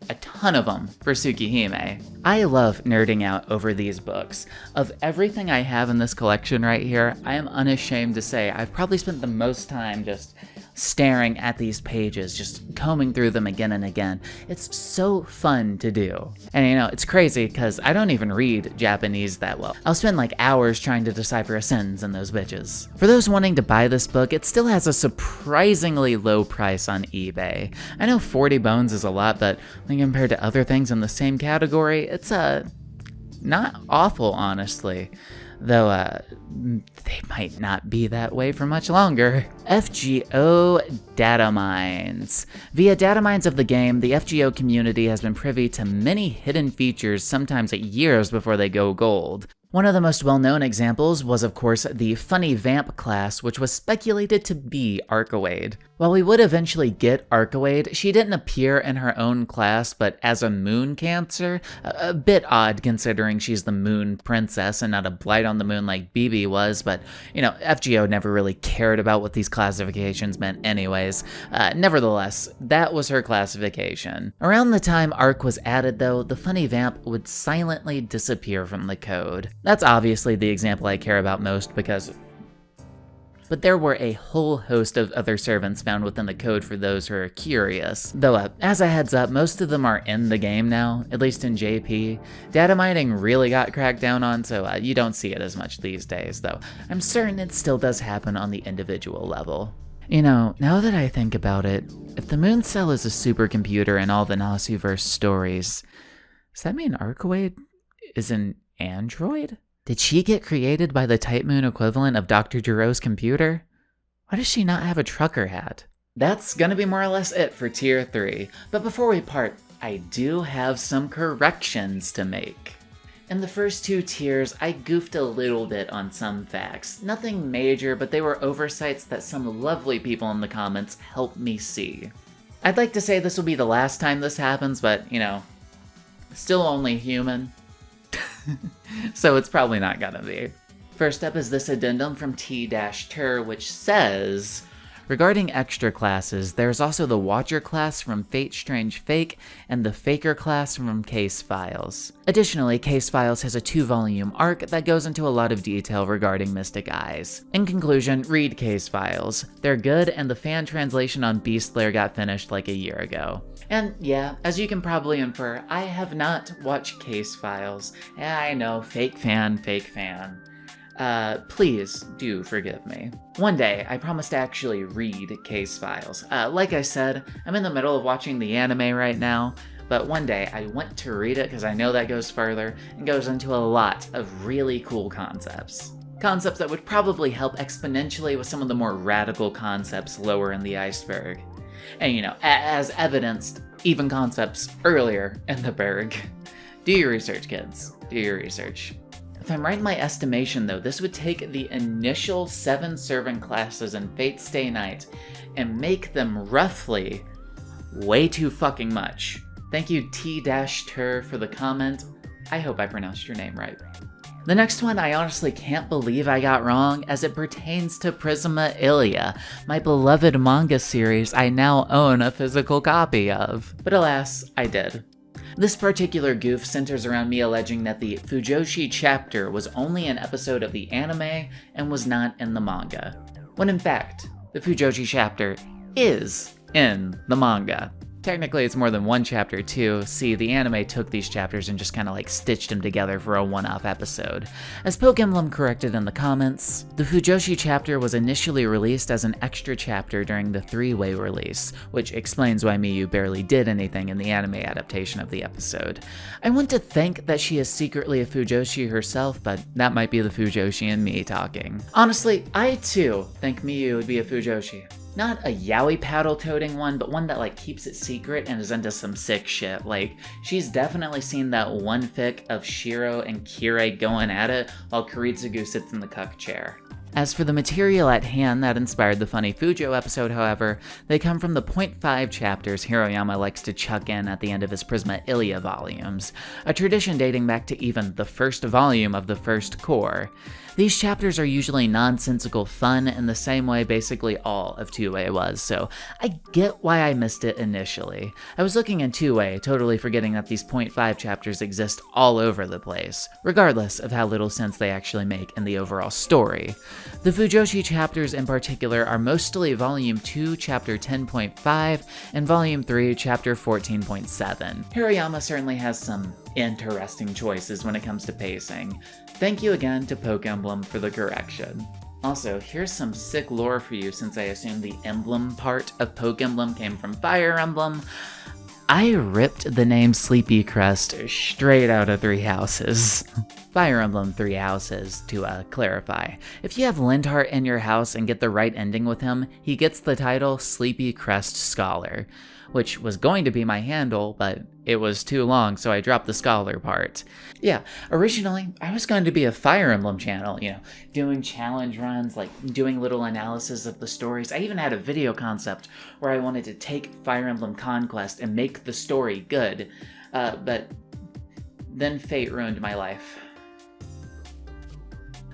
a ton of them for Tsukihime. I love nerding out over these books. Of everything I have in this collection right here, I am unashamed to say I've probably spent the most time just staring at these pages, just combing through them again and again. It's so fun to do. And you know, it's crazy because I don't even read Japanese that well. I'll spend hours trying to decipher a sentence in those bitches. For those wanting to buy this book, it still has a surprisingly low price on eBay. I know 40 bones is a lot, but when compared to other things in the same category, it's not awful, honestly. Though, they might not be that way for much longer. FGO Datamines. Via Datamines of the game, the FGO community has been privy to many hidden features, sometimes years before they go gold. One of the most well-known examples was, of course, the funny vamp class, which was speculated to be Arcade. While we would eventually get Arcade, she didn't appear in her own class, but as a moon cancer. A bit odd considering she's the moon princess and not a blight on the moon like BB was, but, you know, FGO never really cared about what these classifications meant anyways. Nevertheless, that was her classification. Around the time Arc was added, though, the funny vamp would silently disappear from the code. That's obviously the example I care about most because... But there were a whole host of other servants found within the code for those who are curious. Though, as a heads up, most of them are in the game now, at least in JP. Data mining really got cracked down on, so you don't see it as much these days, though I'm certain it still does happen on the individual level. You know, now that I think about it, if the Moon Cell is a supercomputer in all the Nasuverse stories, does that mean Arcade is an android? Did she get created by the Type Moon equivalent of Dr. Jiro's computer? Why does she not have a trucker hat? That's gonna be more or less it for Tier 3, but before we part, I do have some corrections to make. In the first two tiers, I goofed a little bit on some facts. Nothing major, but they were oversights that some lovely people in the comments helped me see. I'd like to say this will be the last time this happens, but, you know, still only human. So it's probably not gonna be. First up is this addendum from T-Tur, which says, regarding extra classes, there's also the Watcher class from Fate Strange Fake and the Faker class from Case Files. Additionally, Case Files has a 2-volume arc that goes into a lot of detail regarding Mystic Eyes. In conclusion, read Case Files. They're good, and the fan translation on Beastlayer got finished like a year ago. And yeah, as you can probably infer, I have not watched Case Files. Yeah, I know, fake fan. Please do forgive me. One day, I promise to actually read Case Files. Like I said, I'm in the middle of watching the anime right now, but one day I want to read it because I know that goes further and goes into a lot of really cool concepts. Concepts that would probably help exponentially with some of the more radical concepts lower in the iceberg. And you know, as evidenced, even concepts earlier in the berg. Do your research, kids. Do your research. If I'm right in my estimation, though, this would take the initial 7 servant classes in Fate Stay Night and make them roughly way too fucking much. Thank you, T-Tur, for the comment. I hope I pronounced your name right. The next one I honestly can't believe I got wrong as it pertains to Prisma Ilia, my beloved manga series I now own a physical copy of. But alas, I did. This particular goof centers around me alleging that the Fujoshi chapter was only an episode of the anime and was not in the manga, when in fact, the Fujoshi chapter is in the manga. Technically, it's more than one chapter too. See, the anime took these chapters and just kind of stitched them together for a one-off episode. As Poke Emblem corrected in the comments, the Fujoshi chapter was initially released as an extra chapter during the 3-way release, which explains why Miyu barely did anything in the anime adaptation of the episode. I want to think that she is secretly a Fujoshi herself, but that might be the Fujoshi in me talking. Honestly, I too think Miyu would be a Fujoshi. Not a yaoi paddle toting one, but one that like keeps it secret and is into some sick shit. Like, she's definitely seen that one fic of Shiro and Kirei going at it while Kuritsugu sits in the cuck chair. As for the material at hand that inspired the funny Fujo episode, however, they come from the 0.5 chapters Hiroyama likes to chuck in at the end of his Prisma Ilia volumes, a tradition dating back to even the first volume of the first core. These chapters are usually nonsensical fun in the same way basically all of Two-Way was, so I get why I missed it initially. I was looking in Two-Way, totally forgetting that these 0.5 chapters exist all over the place, regardless of how little sense they actually make in the overall story. The Fujoshi chapters in particular are mostly Volume 2, Chapter 10.5, and Volume 3, Chapter 14.7. Hiroyama certainly has some interesting choices when it comes to pacing. Thank you again to Poke Emblem for the correction. Also, here's some sick lore for you since I assume the emblem part of Poke Emblem came from Fire Emblem. I ripped the name Sleepy Crest straight out of Three Houses. Fire Emblem Three Houses, to clarify. If you have Lindhart in your house and get the right ending with him, he gets the title Sleepy Crest Scholar, which was going to be my handle, but it was too long, so I dropped the scholar part. Yeah, originally, I was going to be a Fire Emblem channel, doing challenge runs, like doing little analysis of the stories. I even had a video concept where I wanted to take Fire Emblem Conquest and make the story good, but then fate ruined my life.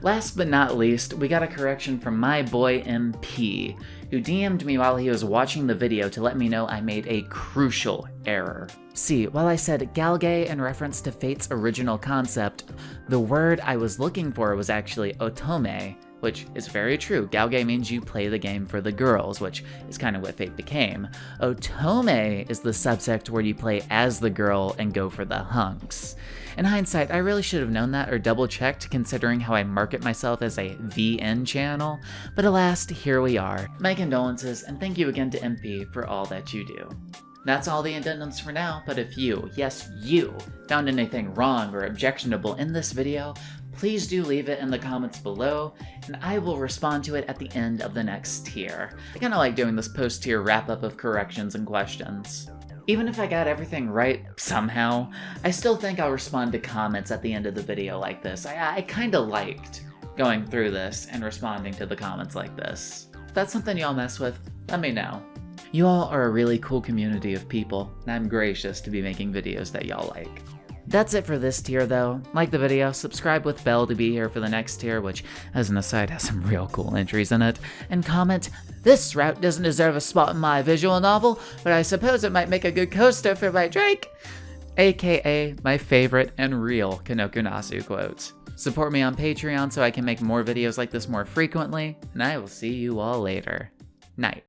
Last but not least, we got a correction from my boy MP, who DM'd me while he was watching the video to let me know I made a crucial error. See, while I said Galge in reference to Fate's original concept, the word I was looking for was actually otome, which is very true. Galge means you play the game for the girls, which is kind of what Fate became. Otome is the subsect where you play as the girl and go for the hunks. In hindsight, I really should have known that or double-checked considering how I market myself as a VN channel, but alas, here we are. My condolences, and thank you again to MP for all that you do. That's all the addendums for now, but if you, yes you, found anything wrong or objectionable in this video, please do leave it in the comments below, and I will respond to it at the end of the next tier. I kinda like doing this post-tier wrap-up of corrections and questions. Even if I got everything right somehow, I still think I'll respond to comments at the end of the video like this. I kinda liked going through this and responding to the comments like this. If that's something y'all mess with, let me know. You all are a really cool community of people, and I'm gracious to be making videos that y'all like. That's it for this tier though. Like the video, subscribe with bell to be here for the next tier, which, as an aside, has some real cool entries in it, and comment, "This route doesn't deserve a spot in my visual novel, but I suppose it might make a good coaster for my Drake," aka my favorite and real Kanoku Nasu quotes. Support me on Patreon so I can make more videos like this more frequently, and I will see you all later. Night.